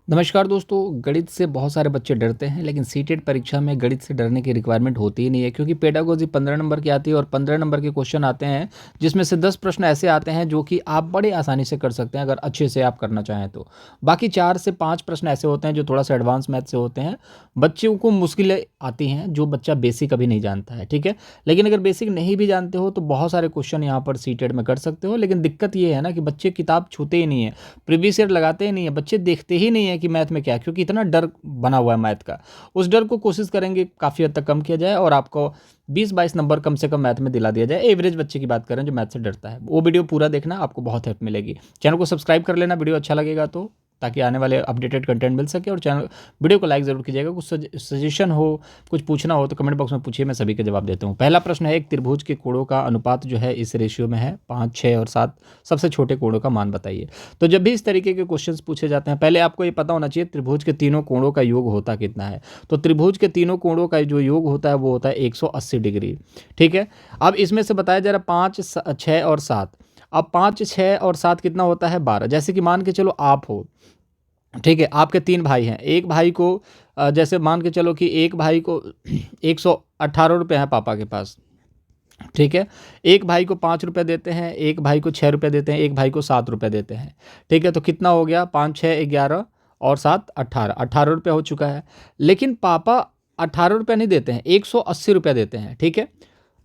नमस्कार दोस्तों। गणित से बहुत सारे बच्चे डरते हैं, लेकिन सीटेट परीक्षा में गणित से डरने की रिक्वायरमेंट होती ही नहीं है, क्योंकि पेडागोजी 15 नंबर की आती है और 15 नंबर के क्वेश्चन आते हैं, जिसमें से 10 प्रश्न ऐसे आते हैं जो कि आप बड़े आसानी से कर सकते हैं अगर अच्छे से आप करना चाहें तो। बाकी 4 से 5 प्रश्न ऐसे होते हैं जो थोड़ा सा एडवांस मैथ से होते हैं, बच्चों को मुश्किलें आती हैं जो बच्चा बेसिक अभी नहीं जानता है, ठीक है। लेकिन अगर बेसिक नहीं भी जानते हो तो बहुत सारे क्वेश्चन यहाँ पर सीटेट में कर सकते हो। लेकिन दिक्कत ये है ना कि बच्चे किताब छूते ही नहीं है, प्रीवियस ईयर लगाते ही नहीं है, बच्चे देखते ही नहीं है कि मैथ में क्या है, क्योंकि इतना डर बना हुआ है मैथ का। उस डर को कोशिश करेंगे काफ़ी हद तक कम किया जाए और आपको 20-22 नंबर कम से कम मैथ में दिला दिया जाए। एवरेज बच्चे की बात करें जो मैथ से डरता है, वो वीडियो पूरा देखना, आपको बहुत हेल्प मिलेगी। चैनल को सब्सक्राइब कर लेना वीडियो अच्छा लगेगा तो, ताकि आने वाले अपडेटेड कंटेंट मिल सके। और चैनल वीडियो को लाइक ज़रूर कीजिएगा। कुछ सजेशन हो, कुछ पूछना हो तो कमेंट बॉक्स में पूछिए, मैं सभी के जवाब देता हूँ। पहला प्रश्न है, एक त्रिभुज के कोणों का अनुपात जो है इस रेशियो में है 5, 6 और 7। सबसे छोटे कोणों का मान बताइए। तो जब भी इस तरीके के क्वेश्चंस पूछे जाते हैं, पहले आपको ये पता होना चाहिए त्रिभुज के तीनों कोणों का योग होता कितना है। तो त्रिभुज के तीनों कोणों का जो योग होता है वो होता है 180 डिग्री, ठीक है। अब इसमें से बताया जा रहा है 5, 6 और 7। अब 5, 6 और 7 कितना होता है 12। जैसे कि मान के चलो आप हो, ठीक है, आपके 3 भाई हैं। एक भाई को जैसे मान के चलो कि एक भाई को 118 रुपये हैं पापा के पास, ठीक है। एक भाई को 5 रुपये देते हैं, एक भाई को 6 रुपये देते हैं, एक भाई को 7 रुपये देते हैं, ठीक है। तो कितना हो गया, 5, 6, 11 और 7, 18, 18 रुपये हो चुका है। लेकिन पापा 18 रुपये नहीं देते हैं, 180 रुपये देते हैं, ठीक है।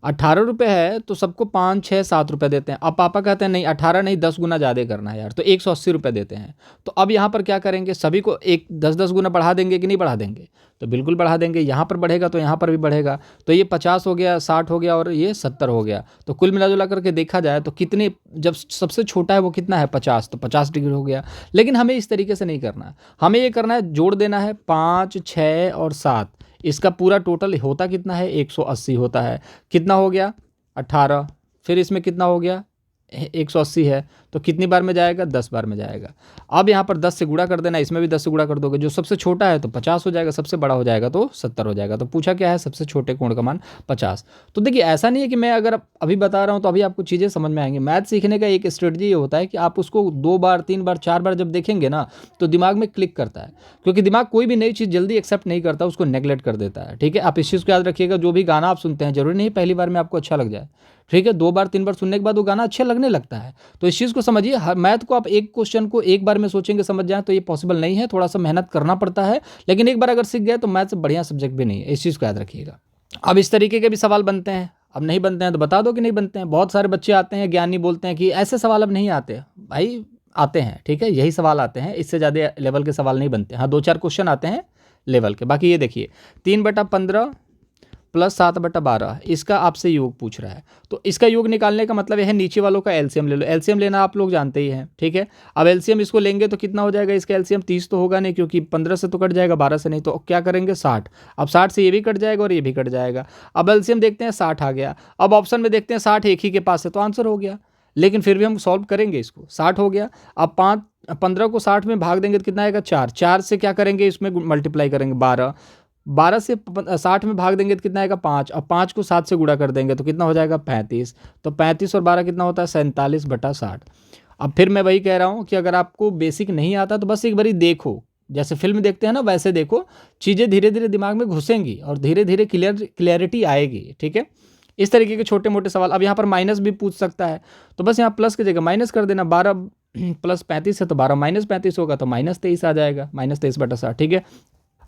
18 रुपये है तो सबको 5, 6, 7 रुपये देते हैं। अब पापा कहते हैं नहीं 18 नहीं, 10 गुना ज़्यादा करना है यार, तो 180 रुपये देते हैं। तो अब यहाँ पर क्या करेंगे, सभी को एक 10-10 गुना बढ़ा देंगे कि नहीं बढ़ा देंगे, तो बिल्कुल बढ़ा देंगे। यहाँ पर बढ़ेगा तो यहाँ पर भी बढ़ेगा। तो ये 50 हो गया, 60 हो गया और ये 70 हो गया। तो कुल मिला जुला करके देखा जाए तो कितने, जब सबसे छोटा है वो कितना है 50, तो 50 डिग्री हो गया। लेकिन हमें इस तरीके से नहीं करना है, हमें ये करना है, जोड़ देना है 5, 6 और 7। इसका पूरा टोटल होता कितना है 180 होता है। कितना हो गया 18, फिर इसमें कितना हो गया 180 है, तो कितनी बार में जाएगा 10 बार में जाएगा। अब यहाँ पर 10 से गुणा कर देना, इसमें भी 10 से गुणा कर दोगे, जो सबसे छोटा है तो 50 हो जाएगा, सबसे बड़ा हो जाएगा तो 70 हो जाएगा। तो पूछा क्या है, सबसे छोटे कोण का मान 50। तो देखिए ऐसा नहीं है कि मैं अगर अभी बता रहा हूँ तो अभी आपको चीज़ें समझ में आएंगी। मैथ सीखने का एक स्ट्रेटजी ये होता है कि आप उसको 2 बार 3 बार 4 बार जब देखेंगे ना तो दिमाग में क्लिक करता है, क्योंकि दिमाग कोई भी नई चीज़ जल्दी एक्सेप्ट नहीं करता, उसको नेगलेक्ट कर देता है, ठीक है। आप इस चीज़ को याद रखिएगा, जो भी गाना आप सुनते हैं जरूरी नहीं पहली बार में आपको अच्छा लग जाए, ठीक है। 2 बार 3 बार सुनने के बाद वो गाना अच्छा लगने लगता है। तो इस चीज़ को समझिए, हर मैथ को आप एक क्वेश्चन को एक बार में सोचेंगे समझ जाएं तो ये पॉसिबल नहीं है, थोड़ा सा मेहनत करना पड़ता है। लेकिन एक बार अगर सीख गए तो मैथ से बढ़िया सब्जेक्ट भी नहीं है, इस चीज़ को याद रखिएगा। अब इस तरीके के भी सवाल बनते हैं, अब नहीं बनते हैं तो बता दो कि नहीं बनते हैं। बहुत सारे बच्चे आते हैं ज्ञानी बोलते हैं कि ऐसे सवाल अब नहीं आते, भाई आते हैं, ठीक है, यही सवाल आते हैं, इससे ज़्यादा लेवल के सवाल नहीं बनते। हाँ 2-4 क्वेश्चन आते हैं लेवल के। बाकी ये देखिए 3/15 प्लस 7/12, इसका आपसे योग पूछ रहा है। तो इसका योग निकालने का मतलब यह है नीचे वालों का एलसीएम ले लो। एलसीएम लेना आप लोग जानते ही हैं, ठीक है। अब एलसीएम इसको लेंगे तो कितना हो जाएगा, इसका एलसीएम 30 तो होगा नहीं, क्योंकि 15 से तो कट जाएगा, 12 से नहीं, तो क्या करेंगे 60। अब 60 से ये भी कट जाएगा और ये भी कट जाएगा। अब एलसीएम देखते हैं 60 आ गया। अब ऑप्शन में देखते हैं 60 एक ही के पास है तो आंसर हो गया। लेकिन फिर भी हम सॉल्व करेंगे इसको, 60 हो गया। अब 15 को 60 में भाग देंगे तो कितना आएगा 4। 4 से क्या करेंगे, इसमें मल्टीप्लाई करेंगे 12। 12 से 60 में भाग देंगे तो कितना आएगा 5। अब 5 को 7 से गुणा कर देंगे तो कितना हो जाएगा 35। तो 35 और 12 कितना होता है 47/60। अब फिर मैं वही कह रहा हूँ कि अगर आपको बेसिक नहीं आता तो बस एक बारी देखो, जैसे फिल्म देखते हैं ना वैसे देखो, चीज़ें धीरे धीरे दिमाग में घुसेंगी और धीरे धीरे क्लियरिटी आएगी, ठीक है। इस तरीके के छोटे मोटे सवाल। अब यहाँ पर माइनस भी पूछ सकता है, तो बस यहाँ प्लस की जगह माइनस कर देना। 12 प्लस 35 है तो 12 माइनस 35 होगा तो -23 आ जाएगा, -23/60, ठीक है।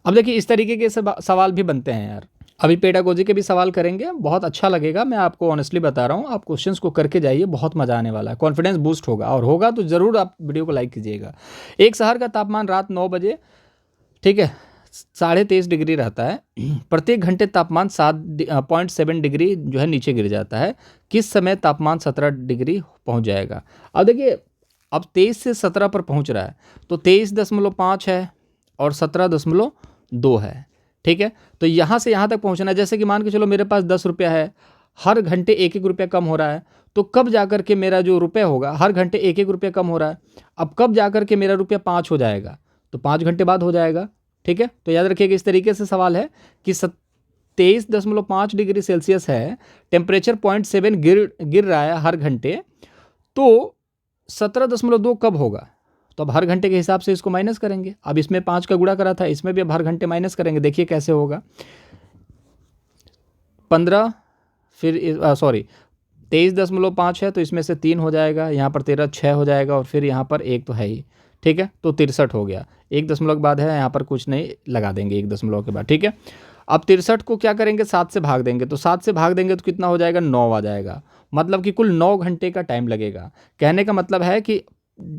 अब देखिए इस तरीके के सवाल भी बनते हैं यार। अभी पेडागोजी के भी सवाल करेंगे, बहुत अच्छा लगेगा, मैं आपको ऑनेस्टली बता रहा हूँ। आप क्वेश्चंस को करके जाइए, बहुत मज़ा आने वाला है, कॉन्फिडेंस बूस्ट होगा, और होगा तो ज़रूर आप वीडियो को लाइक कीजिएगा। एक शहर का तापमान रात 9 बजे, ठीक है, 23.5 डिग्री रहता है। प्रत्येक घंटे तापमान 7.7 डिग्री जो है नीचे गिर जाता है। किस समय तापमान 17 डिग्री पहुँच जाएगा। अब देखिए अब 23 से 17 पर पहुँच रहा है, तो 23.5 है और 17.2 है, ठीक है। तो यहाँ से यहाँ तक पहुँचना है। जैसे कि मान के चलो मेरे पास 10 रुपया है, हर घंटे 1-1 रुपया कम हो रहा है, तो कब जा कर के मेरा जो रुपये होगा, हर घंटे 1-1 रुपया कम हो रहा है, अब कब जा कर के मेरा रुपया 5 हो जाएगा, तो 5 घंटे बाद हो जाएगा, ठीक है। तो याद रखिएगा इस तरीके से सवाल है कि 23.5 डिग्री सेल्सियस है, टेम्परेचर 0.7 गिर रहा है हर घंटे, तो 17.2 कब होगा। तो अब हर घंटे के हिसाब से इसको माइनस करेंगे। अब इसमें 5 का गुणा करा था, इसमें भी अब हर घंटे माइनस करेंगे। देखिए कैसे होगा, 15 फिर 23.5 है तो इसमें से 3 हो जाएगा, यहाँ पर 13 6 हो जाएगा और फिर यहाँ पर 1 तो है ही, ठीक है, तो 63 हो गया। 1 दशमलव के बाद है, यहाँ पर कुछ नहीं लगा देंगे 1 दशमलव के बाद, ठीक है। अब 63 को क्या करेंगे, 7 से भाग देंगे, तो 7 से भाग देंगे तो कितना हो जाएगा, 9 आ जाएगा। मतलब कि कुल 9 घंटे का टाइम लगेगा। कहने का मतलब है कि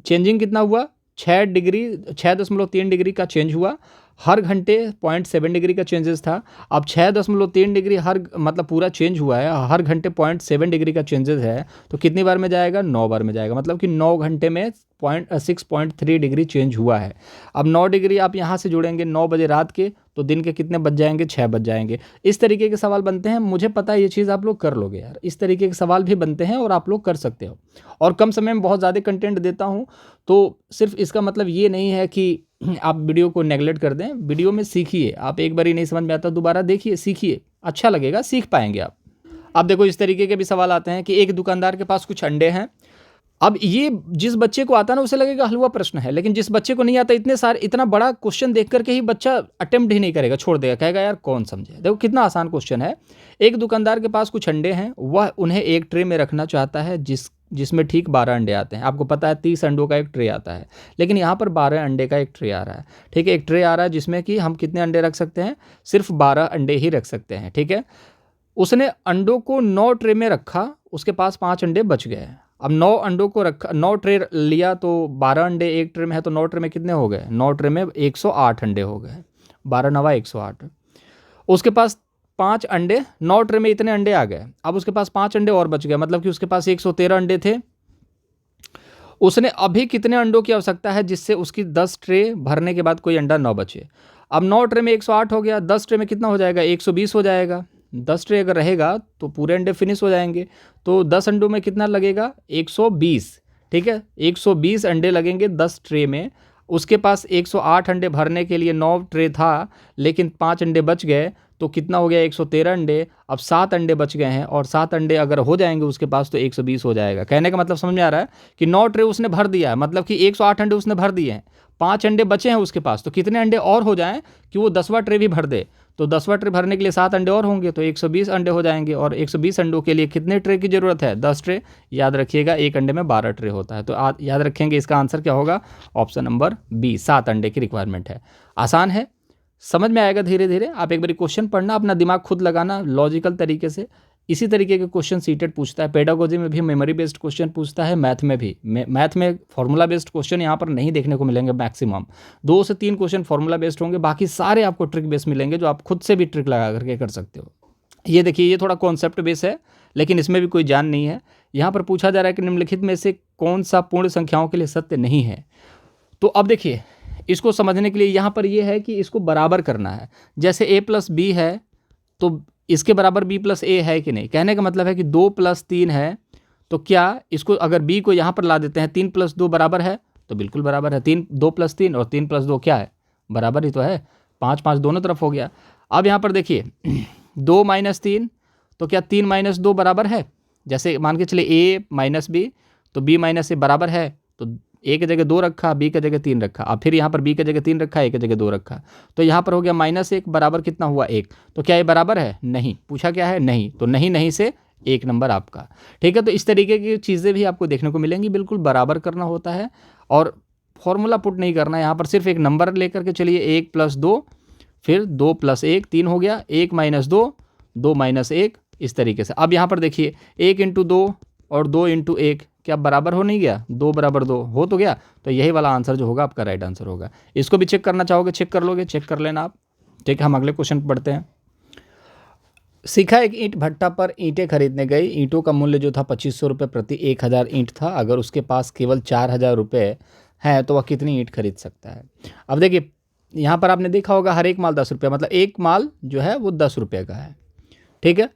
चेंजिंग कितना हुआ, 6.3 डिग्री का चेंज हुआ। हर घंटे 0.7 डिग्री का चेंजेस था। अब 6.3 डिग्री हर मतलब पूरा चेंज हुआ है, हर घंटे 0.7 डिग्री का चेंजेस है, तो कितनी बार में जाएगा, 9 बार में जाएगा। मतलब कि 9 घंटे में 6.3 डिग्री चेंज हुआ है। अब 9 डिग्री आप यहाँ से जोड़ेंगे 9 बजे रात के, तो दिन के कितने बज जाएंगे, 6 बज जाएंगे। इस तरीके के सवाल बनते हैं, मुझे पता है ये चीज़ आप लोग कर लोगे यार। इस तरीके के सवाल भी बनते हैं और आप लोग कर सकते हो। और कम समय में बहुत ज़्यादा कंटेंट देता हूँ, तो सिर्फ इसका मतलब ये नहीं है कि आप वीडियो को नेगलेक्ट कर दें। वीडियो में सीखिए, आप एक बार ही नहीं समझ में आता दोबारा देखिए, सीखिए, अच्छा लगेगा, सीख पाएंगे आप। अब देखो इस तरीके के भी सवाल आते हैं कि एक दुकानदार के पास कुछ अंडे हैं। अब ये जिस बच्चे को आता है ना उसे लगेगा हलवा प्रश्न है, लेकिन जिस बच्चे को नहीं आता, इतना बड़ा क्वेश्चन देख करके ही बच्चा अटेम्प्ट ही नहीं करेगा, छोड़ देगा, कहेगा यार कौन समझे। देखो कितना आसान क्वेश्चन है। एक दुकानदार के पास कुछ अंडे हैं, वह उन्हें एक ट्रे में रखना चाहता है जिसमें ठीक 12 अंडे आते हैं। आपको पता है 30 अंडों का एक ट्रे आता है, लेकिन यहाँ पर 12 अंडे का एक ट्रे आ रहा है, ठीक है। एक ट्रे आ रहा है जिसमें कि हम कितने अंडे रख सकते हैं, सिर्फ 12 अंडे ही रख सकते हैं, ठीक है। उसने अंडों को 9 ट्रे में रखा, उसके पास 5 अंडे बच गए। अब 9 अंडों को रखा, 9 ट्रे लिया तो 12 अंडे एक ट्रे में है, तो 9 ट्रे में कितने हो गए, 9 ट्रे में 108 अंडे हो गए, 12 नवा 108। उसके पास 5 अंडे, 9 ट्रे में इतने अंडे आ गए। अब उसके पास 5 अंडे और बच गए, मतलब कि उसके पास 113 अंडे थे। उसने अभी कितने अंडों की आवश्यकता है जिससे उसकी 10 ट्रे भरने के बाद कोई अंडा ना बचे। अब 9 ट्रे में 108 हो गया, 10 ट्रे में कितना हो जाएगा, 120 हो जाएगा। 10 ट्रे अगर रहेगा तो पूरे अंडे फिनिश हो जाएंगे, तो 10 अंडों में कितना लगेगा, 120, ठीक है। 120 अंडे लगेंगे 10 ट्रे में। उसके पास 108 अंडे भरने के लिए 9 ट्रे था, लेकिन 5 अंडे बच गए, तो कितना हो गया, 113 अंडे। अब 7 अंडे बच गए हैं, और 7 अंडे अगर हो जाएंगे उसके पास तो 120 हो जाएगा। कहने का मतलब समझ में आ रहा है कि 9 ट्रे उसने भर दिया है, मतलब कि 108 अंडे उसने भर दिए हैं, 5 अंडे बचे हैं उसके पास, तो कितने अंडे और हो जाएं कि वो 10वां ट्रे भी भर दे। तो 10वां ट्रे भरने के लिए 7 अंडे और होंगे, तो 120 अंडे हो जाएंगे। और 120 अंडों के लिए कितने ट्रे की ज़रूरत है, 10 ट्रे। याद रखिएगा एक अंडे में 12 ट्रे होता है, तो याद रखेंगे इसका आंसर क्या होगा, ऑप्शन नंबर बी, 7 अंडे की रिक्वायरमेंट है। आसान है, समझ में आएगा धीरे धीरे। आप एक बार क्वेश्चन पढ़ना, अपना दिमाग खुद लगाना लॉजिकल तरीके से। इसी तरीके के क्वेश्चन सीटेट पूछता है, पेडागोजी में भी मेमोरी बेस्ड क्वेश्चन पूछता है, मैथ में भी। मैथ में फॉर्मूला बेस्ड क्वेश्चन यहाँ पर नहीं देखने को मिलेंगे, मैक्सिमम 2 से 3 क्वेश्चन फॉर्मूला बेस्ड होंगे, बाकी सारे आपको ट्रिक बेस्ड मिलेंगे, जो आप खुद से भी ट्रिक लगा करके कर सकते हो। ये देखिए, ये थोड़ा कॉन्सेप्ट बेस है, लेकिन इसमें भी कोई जान नहीं है। यहाँ पर पूछा जा रहा है कि निम्नलिखित में से कौन सा पूर्ण संख्याओं के लिए सत्य नहीं है। तो अब देखिए, इसको समझने के लिए यहाँ पर ये है कि इसको बराबर करना है। जैसे a + b है, तो इसके बराबर b + a है कि नहीं। कहने का मतलब है कि 2 + 3 है, तो क्या इसको अगर b को यहाँ पर ला देते हैं, 3 + 2 बराबर है, तो बिल्कुल बराबर है। 2 + 3 और 3 + 2 क्या है, बराबर ही तो है, 5 5 दोनों तरफ हो गया। अब यहाँ पर देखिए 2 - 3, तो क्या 3 - 2 बराबर है। जैसे मान के चले a - b, तो b - a बराबर है, तो a की जगह 2 रखा, b की जगह 3 रखा। अब फिर यहाँ पर b की जगह 3 रखा, a की जगह 2 रखा, तो यहाँ पर हो गया -1 बराबर कितना हुआ, 1। तो क्या ये बराबर है, नहीं। पूछा क्या है, नहीं, तो नहीं नहीं से 1 नंबर आपका, ठीक है। तो इस तरीके की चीज़ें भी आपको देखने को मिलेंगी। बिल्कुल बराबर करना होता है और फॉर्मूला पुट नहीं करना है। यहाँ पर सिर्फ एक नंबर लेकर के चलिए, 1 + 2, फिर 2 + 1 3 हो गया, 1 - 2 2 - 1, इस तरीके से। अब यहाँ पर देखिए 1 × 2 और 2 × 1 क्या बराबर हो नहीं गया, 2 = 2 हो तो गया। तो यही वाला आंसर जो होगा आपका राइट आंसर होगा। इसको भी चेक करना चाहोगे, चेक कर लोगे, चेक कर लेना आप, ठीक है। हम अगले क्वेश्चन पढ़ते हैं। सीखा, एक ईंट भट्टा पर ईंटें खरीदने गई। ईंटों का मूल्य जो था 2500 रुपये प्रति 1000 ईंट था। अगर उसके पास केवल 4000 रुपये हैं तो वह कितनी ईंट खरीद सकता है। अब देखिए, यहाँ पर आपने देखा होगा हर एक माल 10 रुपये, मतलब एक माल जो है वो 10 रुपये का है, ठीक है।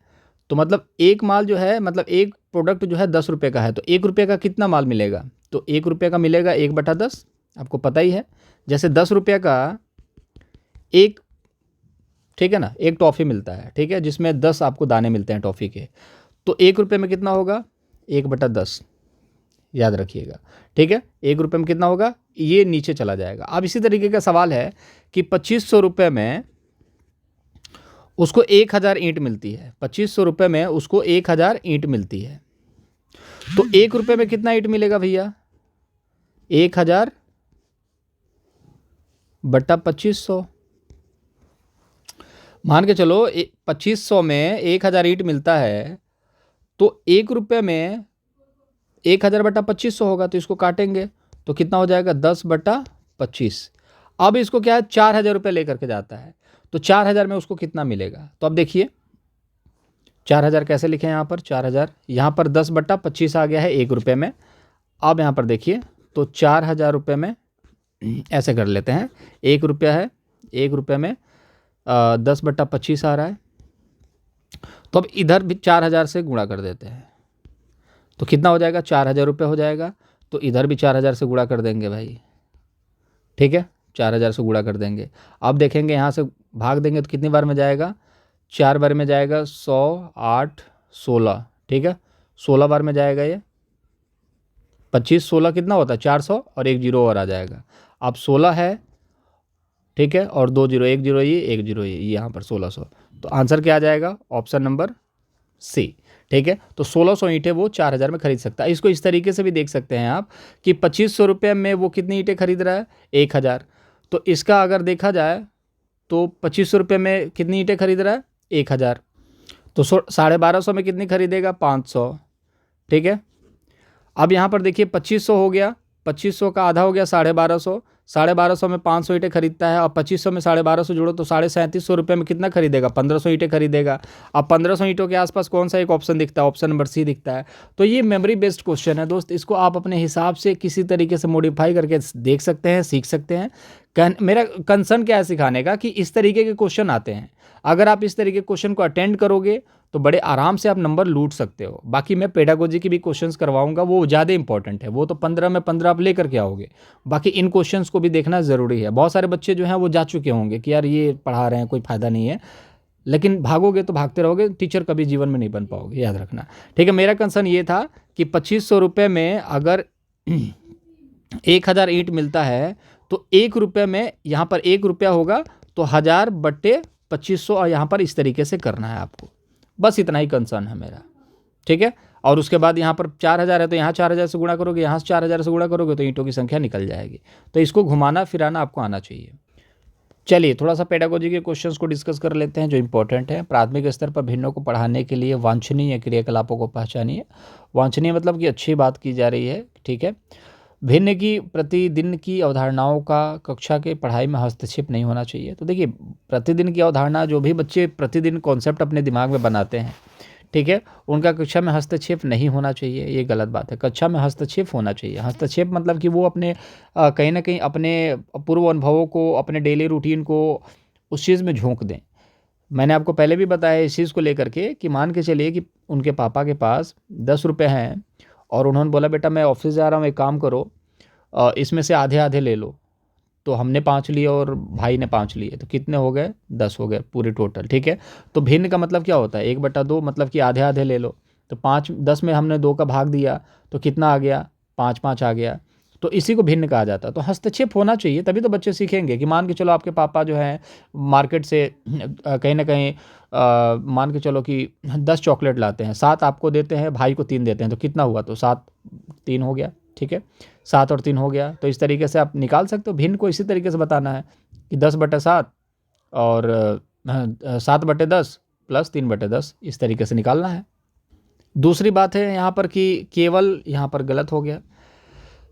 तो मतलब एक माल जो है, मतलब एक प्रोडक्ट जो है 10 रुपये का है, तो 1 रुपये का कितना माल मिलेगा, तो 1 रुपये का मिलेगा 1/10, आपको पता ही है। जैसे 10 रुपये का एक, ठीक है ना, एक टॉफ़ी मिलता है, ठीक है, जिसमें 10 आपको दाने मिलते हैं टॉफ़ी के, तो 1 रुपये में कितना होगा, 1/10, याद रखिएगा, ठीक है। 1 रुपये में कितना होगा, ये नीचे चला जाएगा। अब इसी तरीके का सवाल है कि 2500 रुपये में उसको 1000 ईंट मिलती है, 2500 रुपये में उसको 1000 ईंट मिलती है, तो 1 रुपये में कितना ईंट मिलेगा भैया? 1000 बट्टा 2500। मान के चलो 2500 में 1000 ईंट मिलता है, तो 1 रुपये में 1000 बट्टा 2500 होगा, तो इसको काटेंगे तो कितना हो जाएगा? 10 बट्टा 25। अब इसको क्या है, 4000 रुपये लेकर के जाता है, तो 4000 में उसको कितना मिलेगा? तो अब देखिए 4000 कैसे लिखें यहाँ पर? 4000 यहाँ पर 10 बट्टा 25 आ गया है 1 रुपये में। अब यहाँ पर देखिए तो 4000 रुपये में ऐसे कर लेते हैं, 1 रुपया है, 1 रुपये में 10 बट्टा 25 आ रहा है, तो अब इधर भी 4000 से गुणा कर देते हैं, तो कितना हो जाएगा? 4000 रुपये हो जाएगा। तो इधर भी 4000 से गुणा कर देंगे भाई, ठीक है, 4000 से गुणा कर देंगे। अब देखेंगे यहाँ से भाग देंगे तो कितनी बार में जाएगा? 4 बार में जाएगा, 100, 8, 16, ठीक है, 16 बार में जाएगा ये। 25, 16 कितना होता है? 400 और 1 जीरो और आ जाएगा। अब 16 है, ठीक है, और 2 जीरो, 1 जीरो ये, 1 जीरो ये, यहाँ पर 1600। तो आंसर क्या आ जाएगा? ऑप्शन नंबर सी, ठीक है। तो 1600 ईंटें वो 4000 में खरीद सकता है। इसको इस तरीके से भी देख सकते हैं आप कि 2500 रुपये में वो कितनी ईंटें खरीद रहा है? 1000। तो इसका अगर देखा जाए तो 2500 रुपये में कितनी ईंटें खरीद रहा है? 1000। तो 1250 में कितनी खरीदेगा? 500, ठीक है। अब यहाँ पर देखिए 2500 हो गया, 2500 का आधा हो गया 1250, 1250 में 500 ईंटें खरीदता है, और 2500 में 1250 जोड़ो तो 3750 रुपये में कितना खरीदेगा? 1500 ईंटें खरीदेगा। अब 1500 ईंटों के आसपास कौन सा एक ऑप्शन दिखता है? ऑप्शन नंबर सी दिखता है। तो ये मेमोरी बेस्ड क्वेश्चन है दोस्त, इसको आप अपने हिसाब से किसी तरीके से मॉडिफाई करके देख सकते हैं, सीख सकते हैं। मेरा कंसर्न क्या है सिखाने का कि इस तरीके के क्वेश्चन आते हैं, अगर आप इस तरीके के क्वेश्चन को अटेंड करोगे तो बड़े आराम से आप नंबर लूट सकते हो। बाकी मैं पेडागोजी की भी क्वेश्चंस करवाऊंगा, वो ज़्यादा इंपॉर्टेंट है, वो तो 15 में 15 आप लेकर के आओगे। बाकी इन क्वेश्चंस को भी देखना ज़रूरी है। बहुत सारे बच्चे जो हैं वो जा चुके होंगे कि यार ये पढ़ा रहे हैं, कोई फ़ायदा नहीं है, लेकिन भागोगे तो भागते रहोगे, टीचर कभी जीवन में नहीं बन पाओगे, याद रखना, ठीक है। मेरा कंसर्न ये था कि 2500 रुपये में अगर 1000 ईंट मिलता है तो 1 रुपये में, यहाँ पर 1 रुपया होगा तो 1000 बट्टे 2500, और यहाँ पर इस तरीके से करना है आपको। बस इतना ही कंसर्न है मेरा, ठीक है। और उसके बाद यहाँ पर 4000 है तो यहाँ 4000 से गुणा करोगे, यहाँ से 4000 से गुणा करोगे तो ईंटों की संख्या निकल जाएगी। तो इसको घुमाना फिराना आपको आना चाहिए। चलिए थोड़ा सा पेडागोजी के क्वेश्चंस को डिस्कस कर लेते हैं जो इंपॉर्टेंट है। प्राथमिक स्तर पर भिन्नों को पढ़ाने के लिए वांछनीय क्रियाकलापों को पहचानिए। वांछनीय मतलब कि अच्छी बात की जा रही है, ठीक है। भिन्न की प्रतिदिन की अवधारणाओं का कक्षा के पढ़ाई में हस्तक्षेप नहीं होना चाहिए। तो देखिए प्रतिदिन की अवधारणा, जो भी बच्चे प्रतिदिन कॉन्सेप्ट अपने दिमाग में बनाते हैं, ठीक है, उनका कक्षा में हस्तक्षेप नहीं होना चाहिए, ये गलत बात है। कक्षा में हस्तक्षेप होना चाहिए। हस्तक्षेप मतलब कि वो अपने कहीं ना कहीं अपने पूर्व अनुभवों को, अपने डेली रूटीन को उस चीज़ में झोंक दें। मैंने आपको पहले भी बताया इस चीज़ को लेकर के कि मान के चलिए कि उनके पापा के पास 10 रुपये हैं और उन्होंने बोला बेटा मैं ऑफिस जा रहा हूँ, एक काम करो इसमें से आधे आधे ले लो। तो हमने 5 लिए और भाई ने 5 लिए, तो कितने हो गए? 10 हो गए पूरे टोटल, ठीक है। तो भिन्न का मतलब क्या होता है? 1/2, मतलब कि आधे आधे ले लो। तो 10 में हमने 2 का भाग दिया तो कितना आ गया? 5 आ गया। तो इसी को भिन्न कहा जाता है। तो हस्तक्षेप होना चाहिए, तभी तो बच्चे सीखेंगे। कि मान के चलो आपके पापा जो हैं मार्केट से कहीं ना कहीं मान के चलो कि 10 चॉकलेट लाते हैं, 7 आपको देते हैं, भाई को 3 देते हैं, तो कितना हुआ? तो 7, 3 हो गया, ठीक है, 7 और 3 हो गया। तो इस तरीके से आप निकाल सकते हो। भिन्न को इसी तरीके से बताना है कि 10/7 और 7/10 प्लस 3/10, इस तरीके से निकालना है। दूसरी बात है यहाँ पर कि केवल, यहाँ पर गलत हो गया।